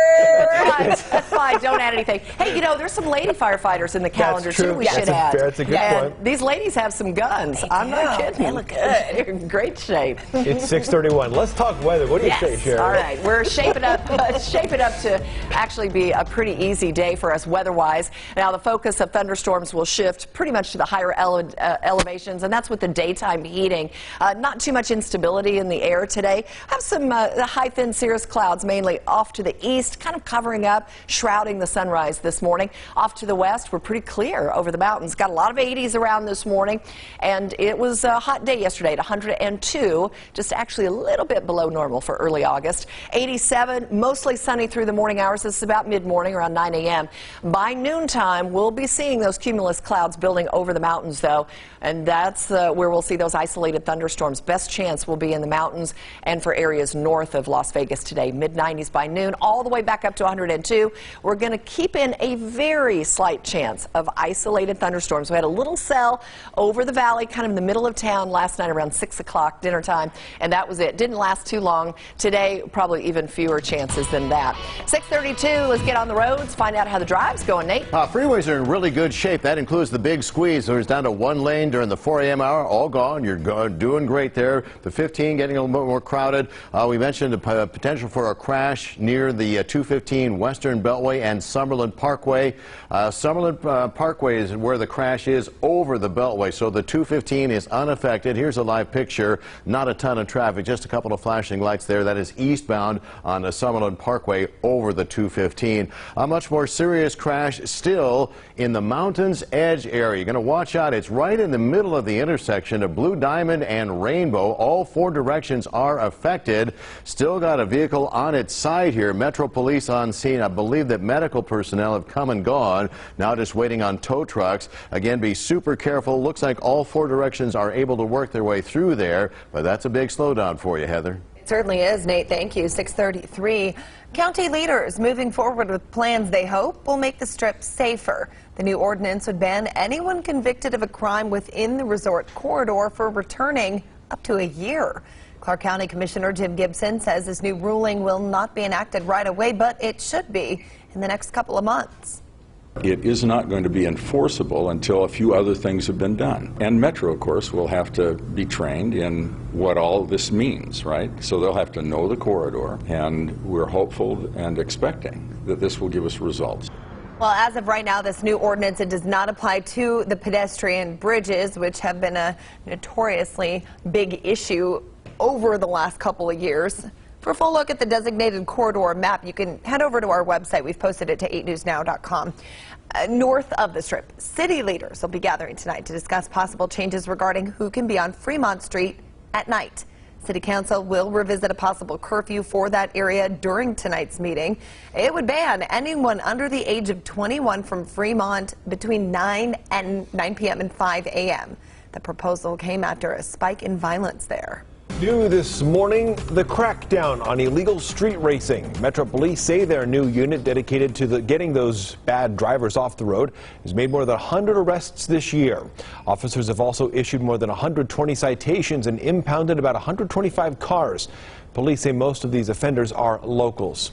Speaker 1: That's fine. Don't add anything. Hey, there's some lady firefighters in the calendar,
Speaker 4: That's true.
Speaker 1: too, we should add.
Speaker 4: That's a good point.
Speaker 1: These ladies have some guns. I'm not kidding.
Speaker 7: They look good.
Speaker 1: They're in great shape.
Speaker 4: It's 6:31. Let's talk weather. What do you say, Sherry?
Speaker 1: All right. We're shaping up to actually be a pretty easy day for us weather-wise. Now, the focus of thunderstorms will shift pretty much to the higher elevations, and that's with the daytime heating. Not too much instability in the air today. Have some high thin cirrus clouds mainly off to the east, kind of covering up, shrouding the sunrise this morning. Off to the west, we're pretty clear over the mountains. Got a lot of 80s around this morning, and it was a hot day yesterday at 102, just actually a little bit below normal for early August. 87, mostly sunny through the morning hours. This is about mid-morning, around 9 a.m. By noontime, we'll be seeing those cumulus clouds building over the mountains, though, and that's where we'll see those isolated thunderstorms. Best chance will be in the mountains and for areas north of Las Vegas today. Mid-90s by noon, all the way back up to 102. We're going to keep in a very slight chance of isolated thunderstorms. We had a little cell over the valley, kind of in the middle of town last night around 6 o'clock dinner time, and that was it. Didn't last too long. Today, probably even fewer chances than that. 6:32, let's get on the roads, find out how the drive's going, Nate.
Speaker 8: Freeways are in really good shape. That includes the big squeeze. There's down to 1 lane during the 4 a.m. hour. All gone. You're doing great there. The 15 getting a little bit more crowded. We mentioned the potential for a crash near the 215 Western Beltway and Summerlin Parkway. Summerlin Parkway is where the crash is over the Beltway, so the 215 is unaffected. Here's a live picture. Not a ton of traffic, just a couple of flashing lights there. That is eastbound on the Summerlin Parkway over the 215. A much more serious crash still in the Mountains Edge area. You're going to watch out. It's right in the middle of the intersection of Blue Diamond and Rainbow. All 4 directions are affected. Still got a vehicle on its side here. Metro Police on scene. I believe that medical personnel have come and gone. Now just waiting on tow trucks. Again, be super careful. Looks like all 4 directions are able to work their way through there, but that's a big slowdown for you, Heather.
Speaker 7: It certainly is, Nate. Thank you. 6:33. County leaders moving forward with plans they hope will make the Strip safer. The new ordinance would ban anyone convicted of a crime within the resort corridor for returning up to a year. Clark County Commissioner Jim Gibson says this new ruling will not be enacted right away, but it should be in the next couple of months.
Speaker 11: It is not going to be enforceable until a few other things have been done. And Metro, of course, will have to be trained in what all this means, right? So they'll have to know the corridor, and we're hopeful and expecting that this will give us results.
Speaker 7: Well, as of right now, this new ordinance, it does not apply to the pedestrian bridges, which have been a notoriously big issue over the last couple of years. For a full look at the designated corridor map, you can head over to our website. We've posted it to 8newsnow.com. North of the Strip, city leaders will be gathering tonight to discuss possible changes regarding who can be on Fremont Street at night. City Council will revisit a possible curfew for that area during tonight's meeting. It would ban anyone under the age of 21 from Fremont between 9 p.m. and 5 a.m. The proposal came after a spike in violence there.
Speaker 4: New this morning, the crackdown on illegal street racing. Metro Police say their new unit dedicated to getting those bad drivers off the road has made more than 100 arrests this year. Officers have also issued more than 120 citations and impounded about 125 cars. Police say most of these offenders are locals.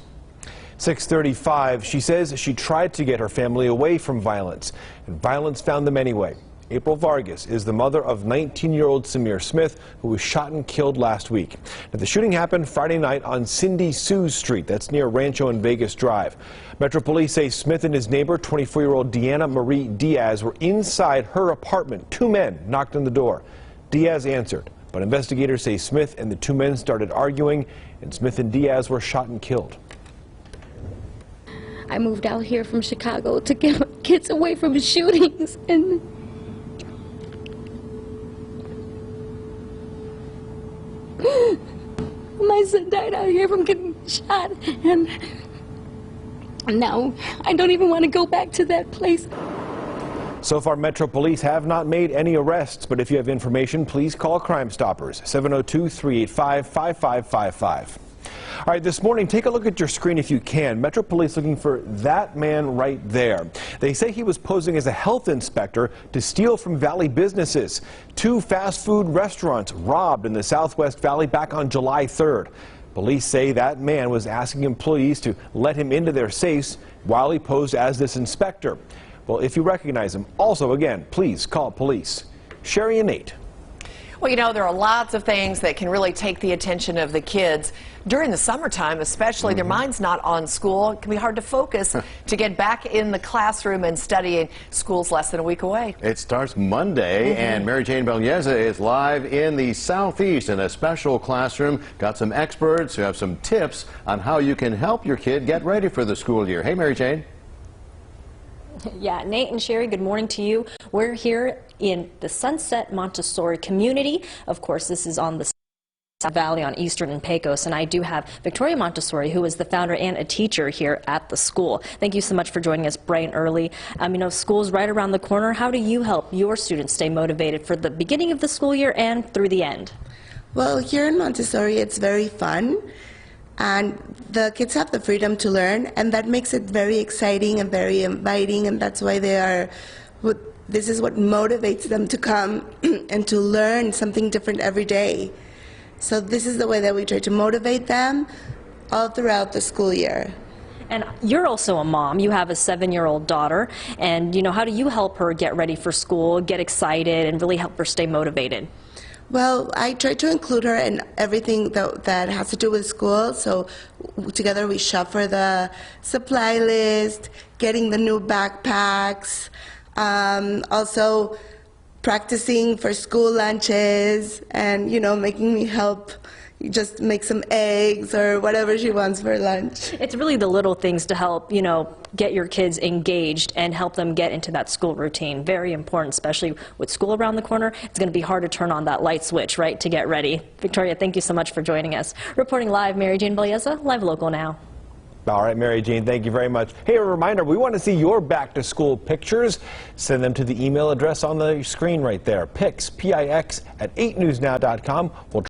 Speaker 4: 6:35, she says she tried to get her family away from violence, and violence found them anyway. April Vargas is the mother of 19-year-old Samir Smith, who was shot and killed last week. Now, the shooting happened Friday night on Cindy Sue Street. That's near Rancho and Vegas Drive. Metro Police say Smith and his neighbor, 24-year-old Deanna Marie Diaz, were inside her apartment. 2 men knocked on the door. Diaz answered, but investigators say Smith and the 2 men started arguing, and Smith and Diaz were shot and killed.
Speaker 15: I moved out here from Chicago to get kids away from shootings. And my son died out here from getting shot, and now I don't even want to go back to that place.
Speaker 4: So far, Metro Police have not made any arrests, but if you have information, please call Crime Stoppers, 702-385-5555. All right, this morning, take a look at your screen if you can. Metro Police looking for that man right there. They say he was posing as a health inspector to steal from Valley businesses. 2 fast food restaurants robbed in the Southwest Valley back on July 3rd. Police say that man was asking employees to let him into their safes while he posed as this inspector. Well, if you recognize him, also, again, please call police. Sherry and Nate.
Speaker 1: Well, you know, there are lots of things that can really take the attention of the kids. During the summertime, especially, their mind's not on school. It can be hard to focus to get back in the classroom and studying. School's less than a week away.
Speaker 8: It starts Monday, and Mary Jane Beleza is live in the Southeast in a special classroom. Got some experts who have some tips on how you can help your kid get ready for the school year. Hey, Mary Jane.
Speaker 2: Yeah, Nate and Sherry, good morning to you. We're here in the Sunset Montessori community. Of course, this is on the Valley on Eastern and Pecos, and I do have Victoria Montessori, who is the founder and a teacher here at the school. Thank you so much for joining us bright and early. You know, school's right around the corner. How do you help your students stay motivated for the beginning of the school year and through the end?
Speaker 18: Well, here in Montessori, it's very fun, and the kids have the freedom to learn, and that makes it very exciting and very inviting, and that's why this is what motivates them to come and to learn something different every day. So this is the way that we try to motivate them all throughout the school year.
Speaker 2: And you're also a mom. You have a 7-year-old daughter, and you know, how do you help her get ready for school, get excited, and really help her stay motivated?
Speaker 18: Well, I try to include her in everything that has to do with school. So together we shop for the supply list, getting the new backpacks, also practicing for school lunches, and, you know, making me help just make some eggs or whatever she wants for lunch.
Speaker 2: It's really the little things to help, you know, get your kids engaged and help them get into that school routine. Very important, especially with school around the corner. It's going to be hard to turn on that light switch, right, to get ready. Victoria, thank you so much for joining us. Reporting live, Mary Jane Beleza, Live Local Now.
Speaker 4: All right, Mary Jane, thank you very much. Hey, a reminder, we want to see your back-to-school pictures. Send them to the email address on the screen right there, pics, P-I-X, @8newsnow.com. We'll